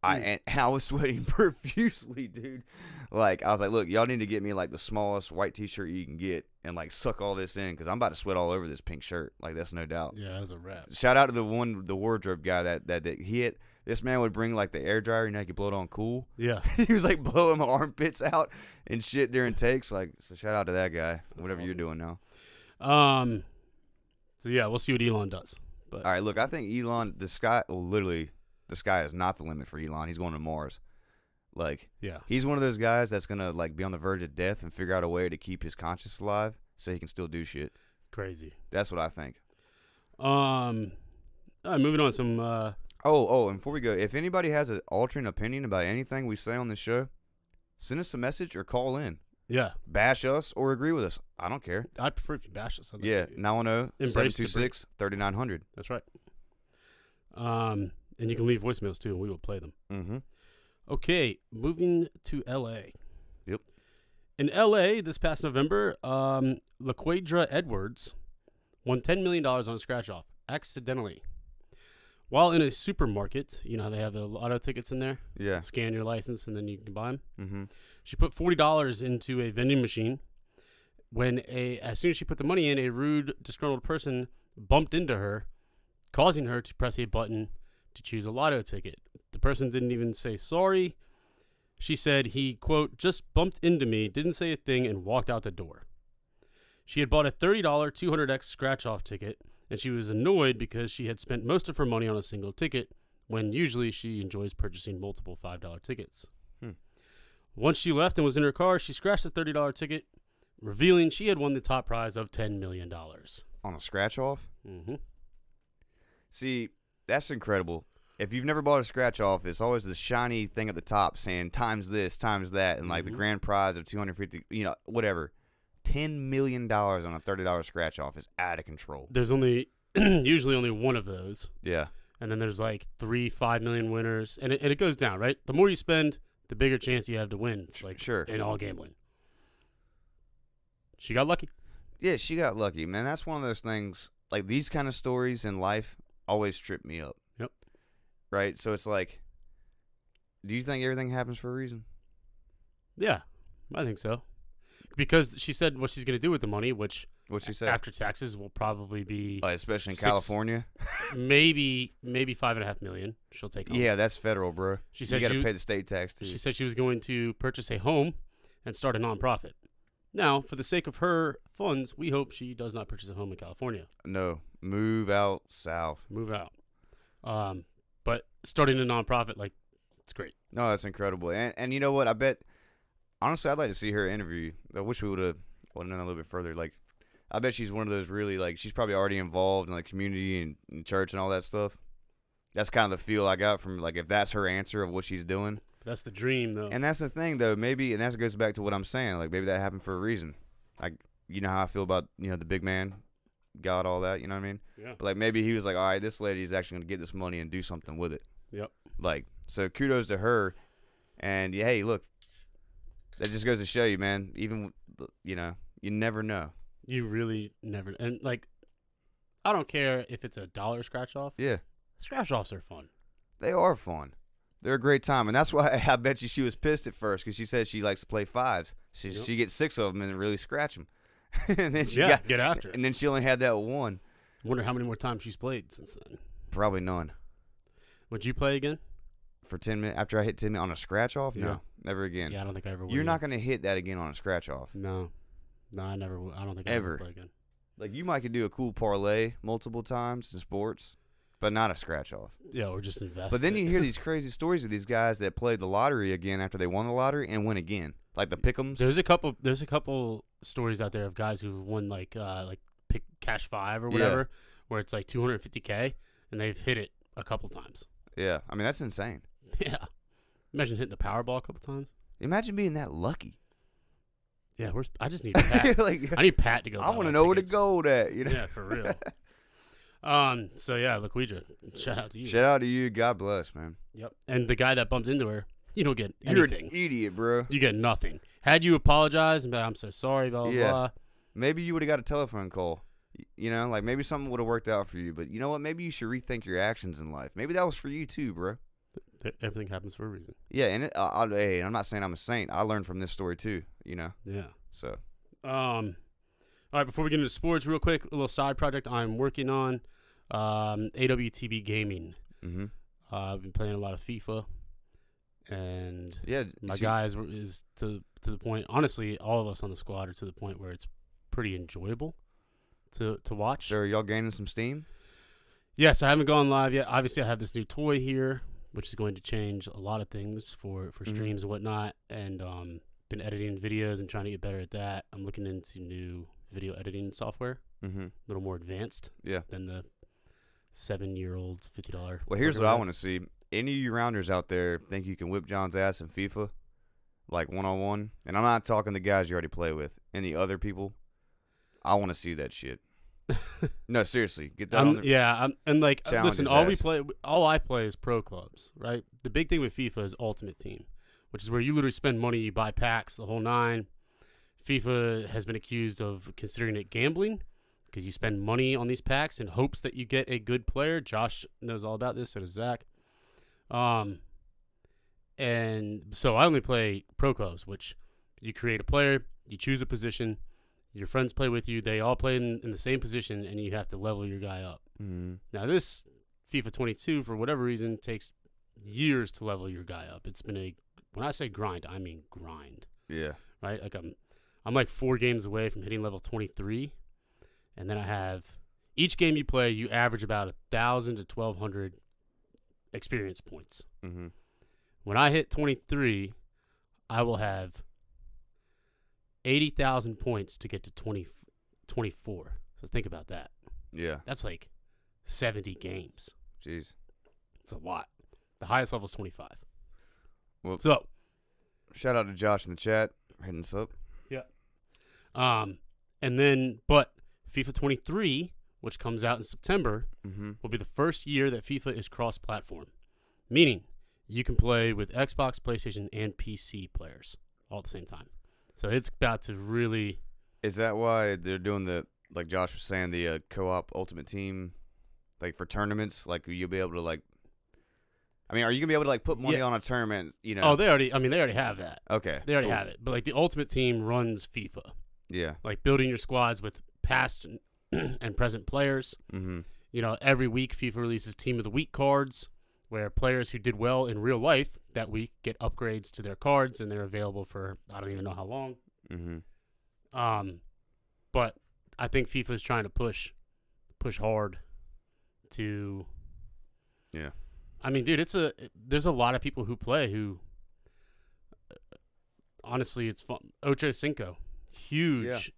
And I was sweating profusely, dude. Like I was like, look, y'all need to get me like the smallest white T-shirt you can get and like suck all this in because I'm about to sweat all over this pink shirt. Like that's no doubt. Yeah, that was a wrap. Shout out to the wardrobe guy that he had. This man would bring like the air dryer, you could blow it on cool. Yeah. He was like blowing my armpits out and shit during takes. Like, so shout out to that guy. Whatever awesome. you're doing now. So yeah, we'll see what Elon does. But All right, look, I think Elon, the sky is not the limit for Elon. He's going to Mars. Like, yeah, he's one of those guys that's gonna like be on the verge of death and figure out a way to keep his conscience alive so he can still do shit. crazy. That's what I think. All right, moving on. Some And before we go, if anybody has an alternate opinion about anything we say on this show, send us a message or call in. yeah, Bash us or agree with us. I don't care. I'd prefer if you bash us. Yeah, 910-726-3900. That's right. And you can leave voicemails too, and we will play them. Mm-hmm. Okay, moving to L.A. Yep. In L.A. this past November, LaQuadra Edwards won $10 million on a scratch-off, accidentally. While in a supermarket, you know how they have the lotto tickets in there? Yeah. Scan your license, and then you can buy them. Mm-hmm. She put $40 into a vending machine. As soon as she put the money in, a rude, disgruntled person bumped into her, causing her to press a button to choose a lotto ticket. The person didn't even say sorry. She said he, quote, just bumped into me, didn't say a thing, and walked out the door. She had bought a $30 200X scratch-off ticket, and she was annoyed because she had spent most of her money on a single ticket, when usually she enjoys purchasing multiple $5 tickets. Once she left and was in her car, she scratched the $30 ticket, revealing she had won the top prize of $10 million. On a scratch-off? Mm-hmm. See, that's incredible. If you've never bought a scratch-off, it's always the shiny thing at the top saying times this, times that, and like the grand prize of $250, whatever. $10 million on a $30 scratch-off is out of control. There's usually only one of those. Yeah. And then there's like 5 million winners. And it goes down, right? The more you spend, the bigger chance you have to win. It's like sure. In all gambling. She got lucky. Yeah, she got lucky, man. That's one of those things, like these kind of stories in life always trip me up. Yep. Right? So it's like, do you think everything happens for a reason? Yeah, I think so. Because she said what she's going to do with the money, which What'd she say? after taxes will probably be especially in California? maybe $5.5 million she'll take home. Yeah, that's federal, bro. She said you got to pay the state tax, too. She said she was going to purchase a home and start a nonprofit. Now, for the sake of her funds, we hope she does not purchase a home in California. No, move out south. Move out. But starting a nonprofit, like, it's great. No, that's incredible. And you know what? I bet, honestly, I'd like to see her interview. I wish we would have known a little bit further. Like, I bet she's one of those really, like, she's probably already involved in, like, community and church and all that stuff. That's kind of the feel I got from, like, if that's her answer of what she's doing. That's the dream, though. And that's the thing, though. Maybe, and that goes back to what I'm saying. Like, maybe that happened for a reason. Like, you know how I feel about, the big man, God, all that. You know what I mean? Yeah. But, like, maybe he was like, all right, this lady is actually going to get this money and do something with it. Yep. Like, so kudos to her. And, yeah, hey, look, that just goes to show you, man, even, you never know. You really never. And, like, I don't care if it's a dollar scratch-off. Yeah. Scratch-offs are fun. They are fun. They're a great time. And that's why I bet you she was pissed at first because she said she likes to play fives. She gets 6 of them and really scratch them. And then she get after it. And then she only had that one. I wonder how many more times she's played since then. Probably none. Would you play again? For 10 minutes after I hit 10 minutes on a scratch off? Yeah. No, never again. Yeah, I don't think I ever would. You're not going to hit that again on a scratch off. No, I never would. I don't think I Ever. ever play again. Like, you might could do a cool parlay multiple times in sports, but not a scratch off. Yeah, or just invest. But then you hear these crazy stories of these guys that played the lottery again after they won the lottery and win again. Like the pick'ems. There's a couple stories out there of guys who won like pick cash 5 or whatever, where it's like $250K and they've hit it a couple times. Yeah, I mean that's insane. Yeah, imagine hitting the Powerball a couple times. Imagine being that lucky. Yeah, I just need Pat. I need Pat to go. I want to know where to go at. Yeah, for real. So yeah, LaQuadra, shout out to you. Shout out to you. God bless, man. Yep. And the guy that bumped into her, you don't get anything. You're an idiot, bro. You get nothing. Had you apologized and be like, I'm so sorry, blah, blah, blah. Maybe you would have got a telephone call. Like maybe something would have worked out for you. But you know what? Maybe you should rethink your actions in life. Maybe that was for you too, bro. Everything happens for a reason. Yeah, and hey, I'm not saying I'm a saint. I learned from this story too, Yeah. So. All right, before we get into sports, real quick, a little side project I'm working on, AWTB Gaming. Mm-hmm. I've been playing a lot of FIFA, and my guys is to the point. Honestly, all of us on the squad are to the point where it's pretty enjoyable. to watch. So are y'all gaining some steam? Yes, I haven't gone live yet. Obviously, I have this new toy here, which is going to change a lot of things for streams and whatnot. And been editing videos and trying to get better at that. I'm looking into new video editing software, a little more advanced than the 7-year-old $50. Well, here's what I want to see. Any of you rounders out there think you can whip John's ass in FIFA, like one-on-one? And I'm not talking the guys you already play with. Any other people? I want to see that shit. No, seriously, get that on the and like challenge listen, his ass. all I play is pro clubs, right? The big thing with FIFA is Ultimate Team, which is where you literally spend money, you buy packs, the whole nine. FIFA has been accused of considering it gambling because you spend money on these packs in hopes that you get a good player. Josh knows all about this, so does Zach. And so I only play pro clubs, which you create a player, you choose a position. Your friends play with you. They all play in the same position, and you have to level your guy up. Now, this FIFA 22, for whatever reason, takes years to level your guy up. It's been when I say grind, I mean grind. Yeah. Right? Like I'm like 4 games away from hitting level 23, and then I have each game you play, you average about 1,000 to 1,200 experience points. When I hit 23, I will have 80,000 points to get to 24. So think about that. Yeah. That's like 70 games. Jeez. It's a lot. The highest level is 25. Well, so shout out to Josh in the chat hitting us up. Yeah. And then, but FIFA 23, which comes out in September, will be the first year that FIFA is cross-platform, meaning you can play with Xbox, PlayStation, and PC players all at the same time. So it's about to really. Is that why they're doing like Josh was saying, the co-op Ultimate Team, like for tournaments? Like you'll be able to like. I mean, are you gonna be able to like put money on a tournament? You know. Oh, they already have that. Okay. They already have it, but like the Ultimate Team runs FIFA. Yeah. Like building your squads with past and present players. You know, every week FIFA releases Team of the Week cards, where players who did well in real life that week get upgrades to their cards, and they're available for I don't even know how long. But I think FIFA is trying to push hard to. Yeah. I mean, dude, there's a lot of people who play who. Honestly, it's fun. Ocho Cinco, huge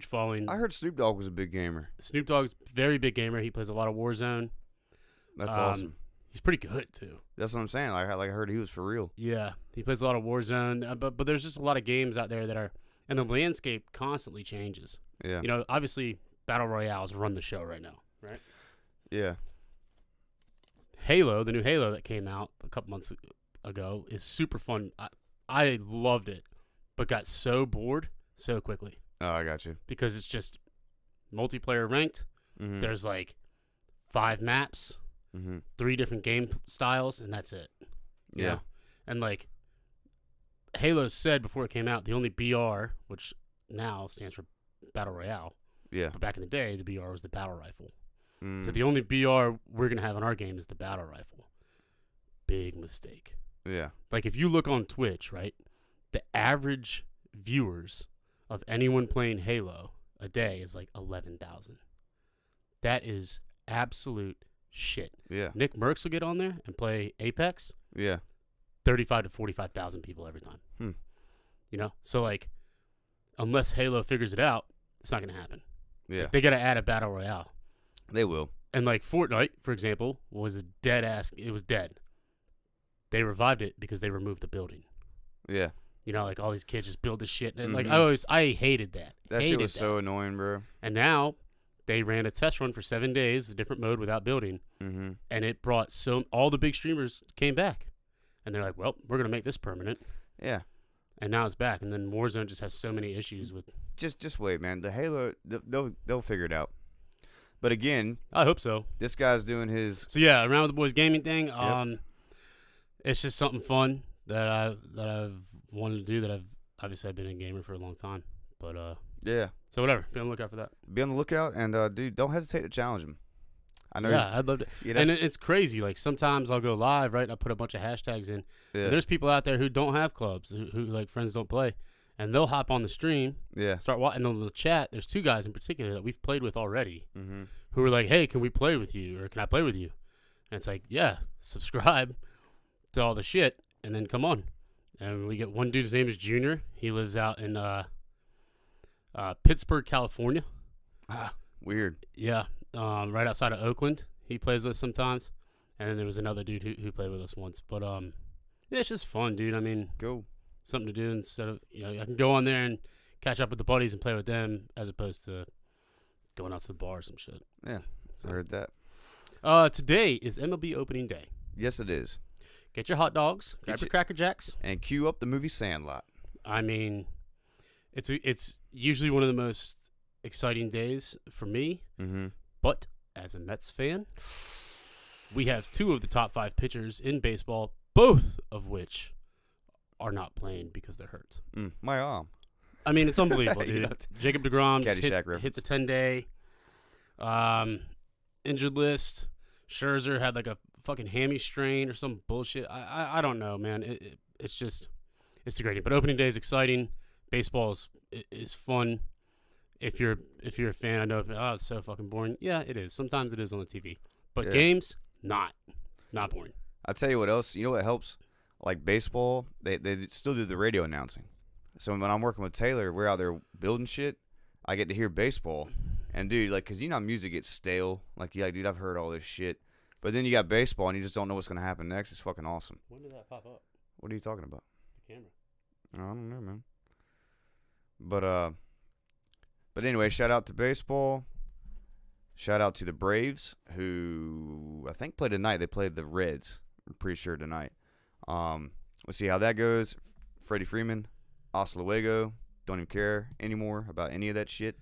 following. I heard Snoop Dogg was a big gamer. Snoop Dogg's very big gamer. He plays a lot of Warzone. That's awesome. He's pretty good too. That's what I'm saying. Like I heard he was for real. Yeah, he plays a lot of Warzone, but there's just a lot of games out there that are, and the landscape constantly changes. Yeah. You know, obviously Battle Royales run the show right now, right? Yeah. Halo, the new Halo that came out a couple months ago, is super fun. I loved it, but got so bored so quickly. Oh, I got you. Because it's just multiplayer ranked. There's like 5 maps. 3 different game styles, and that's it. You know? And like Halo said before it came out, the only BR, which now stands for Battle Royale. Yeah. But back in the day, the BR was the battle rifle. So the only BR we're gonna have in our game is the battle rifle. Big mistake. Yeah. Like if you look on Twitch, right, the average viewers of anyone playing Halo a day is like 11,000. That is absolute shit. Yeah. Nick Merckx will get on there and play Apex. Yeah. 35 to 45,000 people every time. You know? So like unless Halo figures it out, it's not going to happen. Yeah. Like, they got to add a battle royale. They will. And like Fortnite, for example, was a dead ass. It was dead. They revived it because they removed the building. Yeah. You know, like all these kids just build this shit. And like I hated that. That shit was so annoying, bro. And now they ran a test run for 7 days, a different mode without building, and it brought all the big streamers came back, and they're like, "Well, we're gonna make this permanent." Yeah. And now it's back, and then Warzone just has so many issues with. Just wait, man. The Halo, they'll figure it out. But again, I hope so. This guy's doing his. So yeah, around with the boys gaming thing. It's just something fun that I've wanted to do. That I've been a gamer for a long time, but yeah. So whatever, be on the lookout for that. Be on the lookout, and dude, don't hesitate to challenge him. I know. Yeah, I'd love to. You know? And it's crazy. Like sometimes I'll go live, right? And I put a bunch of hashtags in. Yeah. And there's people out there who don't have clubs, who like friends don't play, and they'll hop on the stream, Yeah. start watching, and they'll chat. There's 2 guys in particular that we've played with already Mm-hmm. who are like, hey, can we play with you, or can I play with you? And it's like, yeah, subscribe to all the shit, and then come on. And we get one dude's name is Junior. He lives out in Pittsburgh, California. Weird. Yeah, right outside of Oakland. He plays with us sometimes. And then there was another dude who played with us once. But yeah, it's just fun, dude. I mean, Go. something to do instead of, I can go on there and catch up with the buddies and play with them as opposed to going out to the bar or some shit. Yeah. So, I heard that. today is MLB opening day. Yes, it is. Get your hot dogs, grab Get your Cracker Jacks. And cue up the movie Sandlot. I mean, it's usually one of the most exciting days for me. Mm-hmm. But as a Mets fan, we have 2 of the top 5 pitchers in baseball, both of which are not playing because they're hurt. My arm. I mean, it's unbelievable, You dude. know, Jacob deGrom just Caddyshack hit reference. the 10-day injured list. Scherzer had like a fucking hammy strain or some bullshit. I don't know, man. It's degrading. But opening day is exciting. Baseball is fun. If you're a fan, I know it's so fucking boring. Yeah, it is. Sometimes it is on the TV. But Yeah. games, not boring. I'll tell you what else. You know what helps? Like baseball, they still do the radio announcing. So when I'm working with Taylor, we're out there building shit. I get to hear baseball. And, dude, like, because you know how music gets stale. Like, yeah, dude, I've heard all this shit. But then you got baseball, and you just don't know what's going to happen next. It's fucking awesome. When did that pop up? What are you talking about? The camera. I don't know, man. But anyway, shout out to baseball. Shout out to the Braves, who I think play tonight. They played the Reds. I'm pretty sure tonight. We'll see how that goes. Freddie Freeman, hasta luego. Don't even care anymore about any of that shit.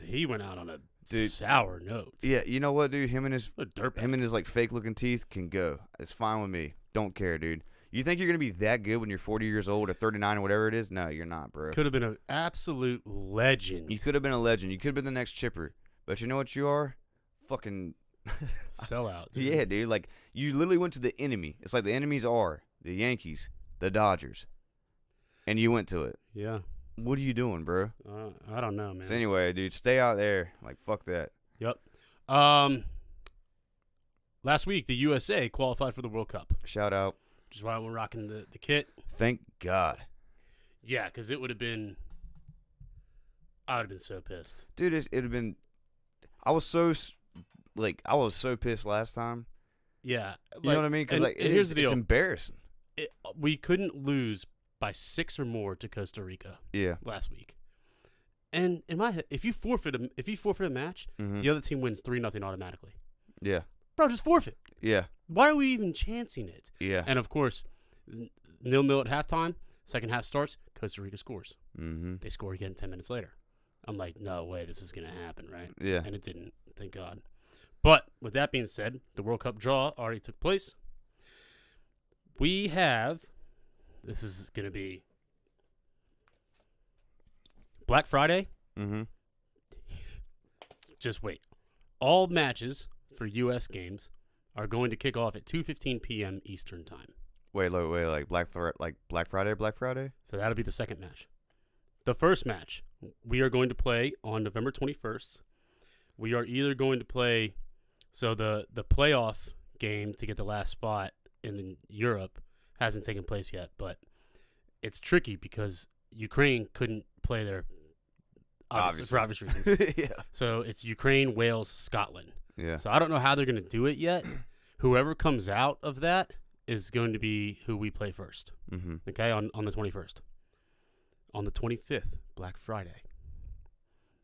He went out on a Dude. sour note. Yeah, you know what, dude? Him and his What a dirtbag. like fake looking teeth can go. It's fine with me. Don't care, dude. You think you're gonna be that good when you're 40 years old or 39 or whatever it is? No, you're not, bro. Could have been an absolute legend. You could have been a legend. You could have been the next Chipper. But you know what you are? Fucking Sellout. dude. yeah, dude. Like you literally went to the enemy. It's like the enemies are the Yankees, the Dodgers, and you went to it. Yeah. What are you doing, bro? I don't know, man. So anyway, dude, stay out there. Like fuck that. Yep. Last week, the USA qualified for the World Cup, Shout out. which is why we're rocking the kit. Thank God. Yeah, because it would have been. I would have been so pissed. Dude, it'd have been. I was so pissed last time. Yeah. You know what I mean? Because like, here's the it's deal: embarrassing. we couldn't lose by 6 or more to Costa Rica Yeah. last week. And in my head, if you forfeit a match, Mm-hmm. the other team wins 3-0 automatically. Yeah. Bro, just forfeit. Yeah. Why are we even chancing it? Yeah. And of course, 0-0 at halftime. Second half starts. Costa Rica scores. Mm-hmm. They score again 10 minutes later. I'm like, no way, this is gonna happen, right? Yeah. And it didn't. Thank God. But with that being said, the World Cup draw already took place. We have. This is gonna be Black Friday. Mm-hmm. Just wait. All matches for U.S. games are going to kick off at 2:15 p.m. Eastern time. Wait, like Black Friday? So that'll be the second match. The first match we are going to play on November 21st. We are either going to play, so the playoff game to get the last spot in Europe hasn't taken place yet, but it's tricky because Ukraine couldn't play there for obvious reasons. Yeah. So it's Ukraine, Wales, Scotland. Yeah. So I don't know how they're going to do it yet. Whoever comes out of that is going to be who we play first. Mm-hmm. Okay, on the 21st. On the 25th, Black Friday,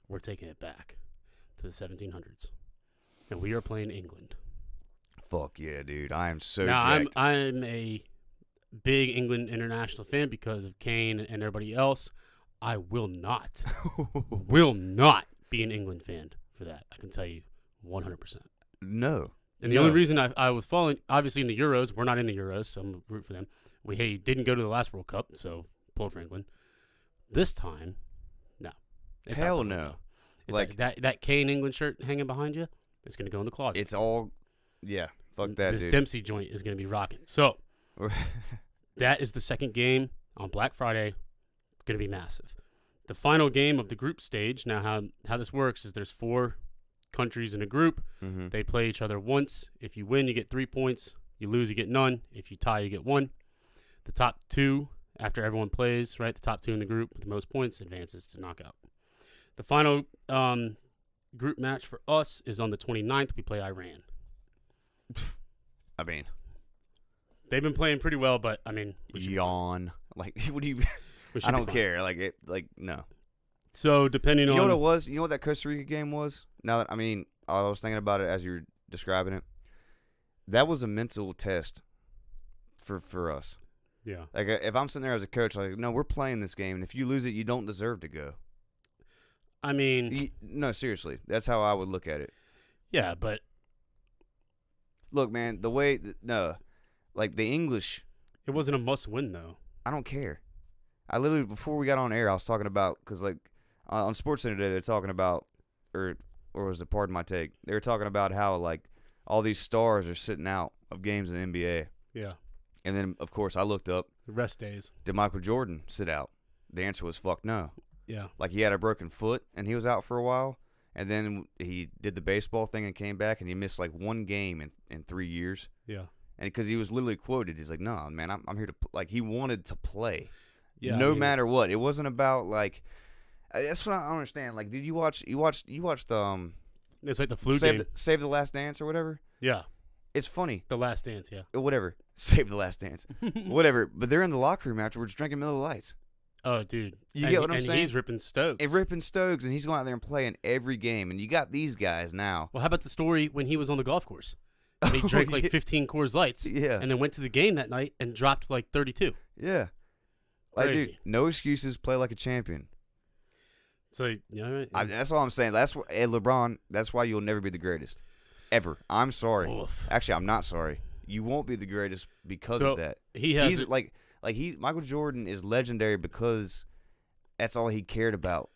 we're taking it back to the 1700s. And we are playing England. Fuck yeah, dude. I am so now, jacked. I'm a big England international fan because of Kane and everybody else. I will not be an England fan for that. I can tell you 100%. No. And the only reason I was following, obviously in the Euros, we're not in the Euros, so I'm root for them. We didn't go to the last World Cup, so pull for England. This time, no. It's Hell out the no. window. It's Like- like that Kane England shirt hanging behind you, it's going to go in the closet. It's all, yeah. Fuck that, This dude. Dempsey joint is going to be rocking. So, that is the second game on Black Friday. going to be massive. The final game of the group stage, now how this works is there's 4 countries in a group. Mm-hmm. They play each other once. If you win, you get 3 points. You lose, you get none. If you tie, you get 1. The top 2, after everyone plays, right, the top 2 in the group with the most points advances to knockout. The final group match for us is on the 29th. We play Iran. I mean, they've been playing pretty well, but I mean, yawn. Like, what do you? we should I be don't fine. care. Like no. So depending You on know what it was? You know what that Costa Rica game was? Now that I was thinking about it as you were describing it. That was a mental test for us. yeah, Like, if I'm sitting there as a coach, like, no, we're playing this game, and if you lose it, you don't deserve to go. I mean, No, seriously, that's how I would look at it. yeah, but Look, man, the way like the English, it wasn't a must-win though. I don't care. I literally, before we got on air, I was talking about, because like on SportsCenter today, they're talking about, or was it, pardon my take, they were talking about how like all these stars are sitting out of games in the NBA. Yeah, And then, of course, I looked up, the rest days. did Michael Jordan sit out? The answer was fuck no. Yeah, Like, he had a broken foot, and he was out for a while. And then he did the baseball thing and came back, and he missed like 1 game in 3 years. yeah, And because he was literally quoted, he's like, "No, man, I'm here to like." He wanted to play, yeah. no I mean, matter what. It wasn't about like. That's what I don't understand. Like, did you watched it's like the flu Save game. Save the Last Dance or whatever? Yeah, It's funny. the Last Dance. Yeah. Whatever. Save the Last Dance. Whatever. But they're in the locker room afterwards drinking Miller Lights. Oh, dude. You and get what I'm and saying? he's ripping Stokes. And ripping Stokes, and he's going out there and playing every game. And you got these guys now. Well, how about the story when he was on the golf course? And he drank like 15 Coors Lights. Yeah. And then went to the game that night and dropped like 32. Yeah. Like, dude, Crazy. no excuses. Play like a champion. So, you know, That's all I'm saying. That's why, LeBron. That's why you'll never be the greatest, ever. I'm sorry. Oof. Actually, I'm not sorry. You won't be the greatest because So, of that. he has He's Michael Jordan is legendary because that's all he cared about.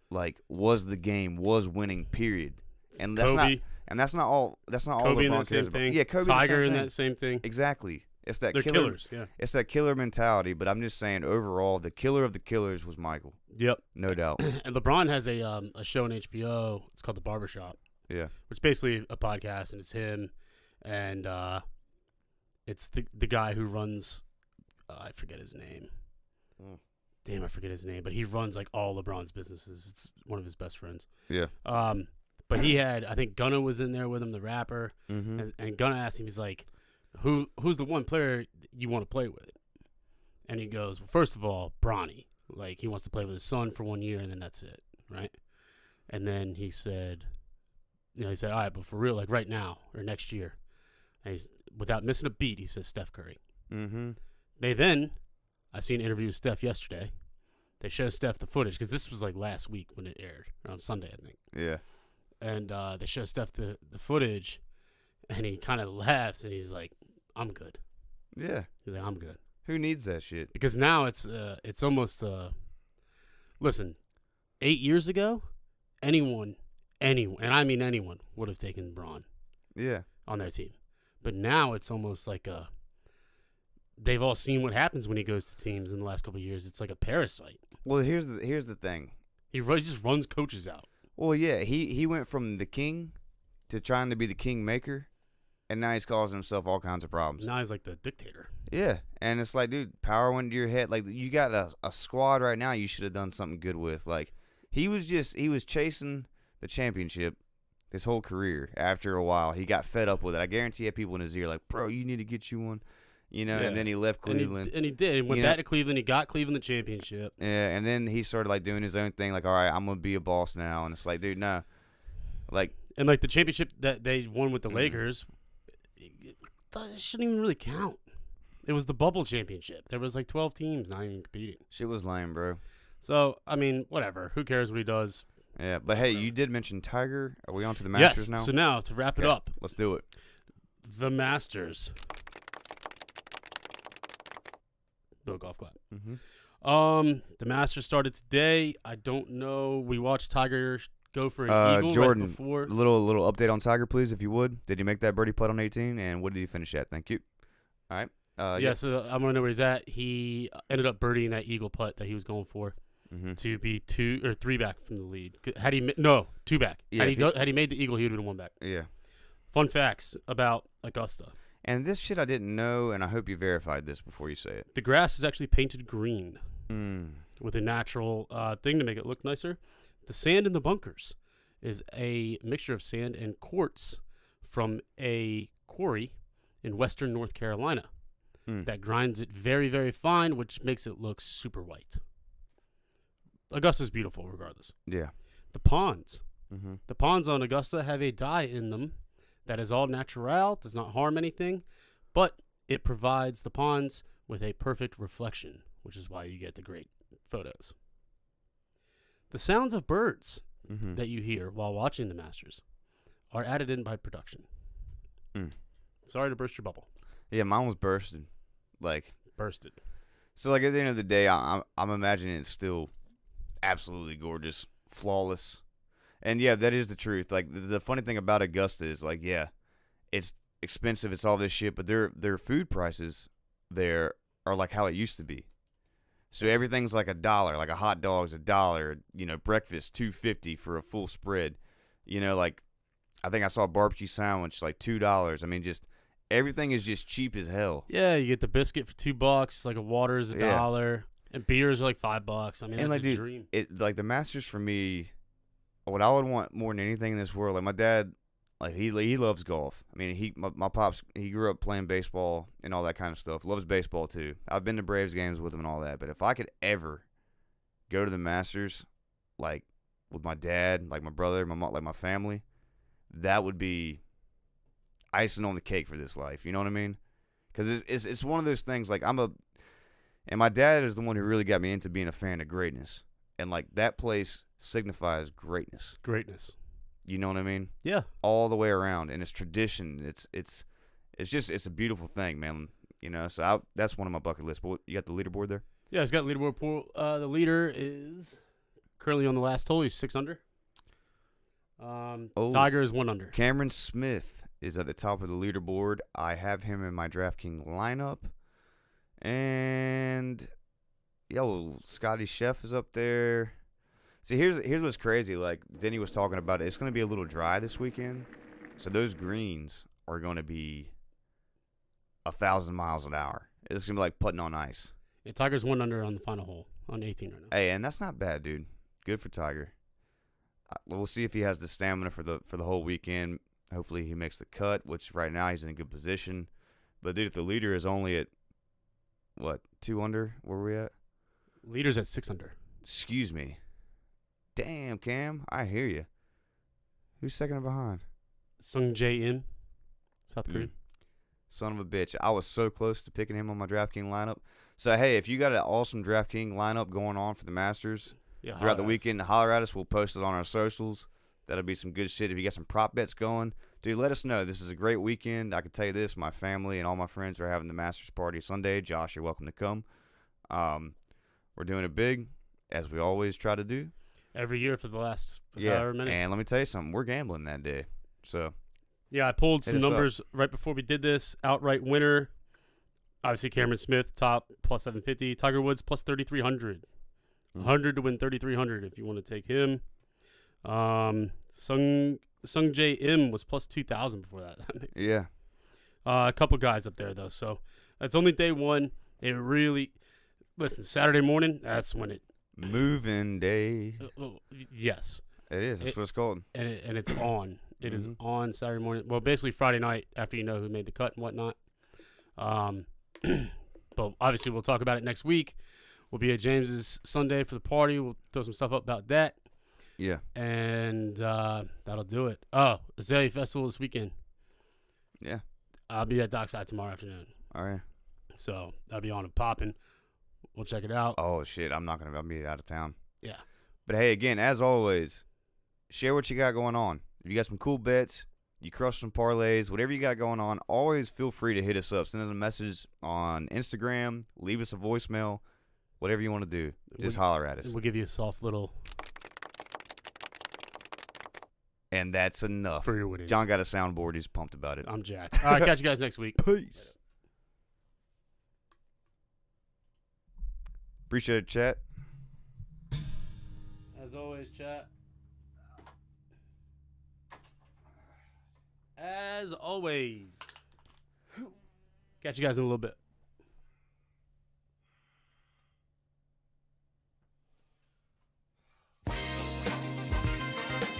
Like, was the game, was winning. Period. And that's Kobe. that's not all. That's not all Kobe in LeBron that cares same about. thing. Yeah, Kobe. Tiger the in same that same thing. thing. Exactly. It's that They're killer. killers, yeah. It's that killer mentality. But I'm just saying, overall, the killer of the killers was Michael. Yep. No doubt. And LeBron has a show on HBO. It's called The Barbershop, Yeah. which is basically a podcast, and it's him, and it's the guy who runs. I forget his name. Mm. Damn, I forget his name, but he runs like all LeBron's businesses. It's one of his best friends. Yeah. But he had, I think Gunna was in there with him, the rapper, Mm-hmm. and Gunna asked him, he's like, "Who's the one player you want to play with?" And he goes, "Well, first of all, Bronny. Like, he wants to play with his son for 1 year, and then that's it, right?" And then he said, all right, but for real, like right now or next year, and he's, without missing a beat, he says Steph Curry. Mm-hmm. I seen an interview with Steph yesterday. They show Steph the footage, because this was like last week when it aired, around Sunday, I think. Yeah. And they show Steph the footage, and he kind of laughs, and he's like, "I'm good." Yeah. He's like, "I'm good." Who needs that shit? Because now it's almost listen, 8 years ago, anyone, and I mean anyone, would have taken Bron Yeah. on their team. But now it's almost like they've all seen what happens when he goes to teams in the last couple of years. It's like a parasite. Well, here's the thing. He just runs coaches out. Well, yeah, he went from the king to trying to be the king maker, and now he's causing himself all kinds of problems. Now he's like the dictator. Yeah, and it's like, dude, power went to your head. Like, you got a squad right now you should have done something good with. Like, he was chasing the championship his whole career. After a while, he got fed up with it. I guarantee he had people in his ear like, "Bro, you need to get you one." You know, Yeah. and then he left Cleveland. And he did. He went You know- back to Cleveland. He got Cleveland the championship. Yeah, and then he started like doing his own thing. Like, all right, I'm gonna be a boss now, and it's like, dude, no, like, And like the championship that they won with the Mm. Lakers, it shouldn't even really count. It was the bubble championship. There was like 12 teams not even competing. shit was lame, bro. So, I mean, whatever. Who cares what he does? Yeah, but hey, you did mention Tiger. Are we on to the Masters yes. now? So now, to wrap it Okay, up, let's do it. the Masters. No golf clap. Mm-hmm. The Masters started today. I don't know. We watched Tiger go for an eagle Jordan, right before. Little update on Tiger, please, if you would. Did he make that birdie putt on 18, and what did he finish at? Thank you. All right. Yeah, so I want to know where he's at. He ended up birdieing that eagle putt that he was going for. Mm-hmm. to be 2 or 3 back from the lead. Had he 2 back. Yeah, Had he made the eagle, he would have been 1 back. Yeah. Fun facts about Augusta. And this shit I didn't know, and I hope you verified this before you say it. The grass is actually painted green Mm. with a natural thing to make it look nicer. The sand in the bunkers is a mixture of sand and quartz from a quarry in western North Carolina that grinds it very, very fine, which makes it look super white. Augusta's beautiful regardless. Yeah. The ponds. Mm-hmm. The ponds on Augusta have a dye in them that is all natural, does not harm anything, but it provides the ponds with a perfect reflection, which is why you get the great photos. The sounds of birds Mm-hmm. that you hear while watching the Masters are added in by production. Sorry to burst your bubble. Yeah, mine was bursted. Bursted. So, at the end of the day, I'm imagining it's still absolutely gorgeous, flawless. And, yeah, that is the truth. The funny thing about Augusta is, yeah, it's expensive, it's all this shit, but their food prices there are like how it used to be. So everything's like $1, like a hot dog's $1, breakfast $2.50 for a full spread. I think I saw a barbecue sandwich like $2. I mean, just everything is just cheap as hell. Yeah, you get the biscuit for $2, like a water is $1, and beers are like $5. I mean, And that's a dream. The Masters for me, what I would want more than anything in this world, like my dad, he loves golf. I mean, my pops, he grew up playing baseball and all that kind of stuff. Loves baseball too. I've been to Braves games with him and all that. But if I could ever go to the Masters, with my dad, my brother, my mom, my family, that would be icing on the cake for this life. You know what I mean? Because it's one of those things. And my dad is the one who really got me into being a fan of greatness. And that place signifies greatness. Greatness. You know what I mean? Yeah. All the way around, and it's tradition. It's a beautiful thing, man. So that's one of my bucket lists. But you got the leaderboard there? Yeah, he's got leaderboard pool. The leader is currently on the last hole. He's 6 under. Tiger is 1 under. Cameron Smith is at the top of the leaderboard. I have him in my DraftKings lineup, and Scotty Chef is up there. See, here's what's crazy. Denny was talking about, it's going to be a little dry this weekend, so those greens are going to be 1,000 miles an hour. It's going to be like putting on ice. Yeah, Tiger's 1 under on the final hole on 18 right now. Hey, and that's not bad, dude. Good for Tiger. We'll see if he has the stamina for the whole weekend. Hopefully he makes the cut, which right now he's in a good position. But, dude, if the leader is only at, 2 under? Where are we at? Leader's at 6 under. Excuse me. Damn, Cam, I hear you. Who's second and behind? Sung Jae Im, South Korea. Son of a bitch. I was so close to picking him on my DraftKings lineup. So, hey, if you got an awesome DraftKings lineup going on for the Masters throughout the weekend, holler at us. We'll post it on our socials. That'll be some good shit. If you got some prop bets going, dude, let us know. This is a great weekend. I can tell you this. My family and all my friends are having the Masters party Sunday. Josh, you're welcome to come. We're doing it big, as we always try to do. Every year for the last however many. And let me tell you something. We're gambling that day. So, yeah, I pulled some numbers right before we did this. Outright winner, obviously Cameron Smith, top plus 750. Tiger Woods plus 3,300. 100 to win 3,300 if you want to take him. Sung Jae Im was plus 2,000 before that. yeah. A couple guys up there, though. So, it's only day one. It really, listen, Saturday morning, that's when it. Moving day. Yes. It is. That's what it's called. And it's on. It is on Saturday morning. Well, basically Friday night after you know who made the cut and whatnot. But obviously we'll talk about it next week. We'll be at James's Sunday for the party. We'll throw some stuff up about that. Yeah. And that'll do it. Oh, Azalea Festival this weekend. Yeah. I'll be at Dockside tomorrow afternoon. All right. So I'll be on and popping. We'll check it out. Oh, shit. I'll be out of town. Yeah. But, hey, again, as always, share what you got going on. If you got some cool bets, you crush some parlays, whatever you got going on, always feel free to hit us up. Send us a message on Instagram. Leave us a voicemail. Whatever you want to do, just holler at us. We'll give you a soft little. And that's enough. For your winnings. John got a soundboard. He's pumped about it. I'm jacked. All right, catch you guys next week. Peace. Appreciate it, chat. As always, chat. As always. Catch you guys in a little bit.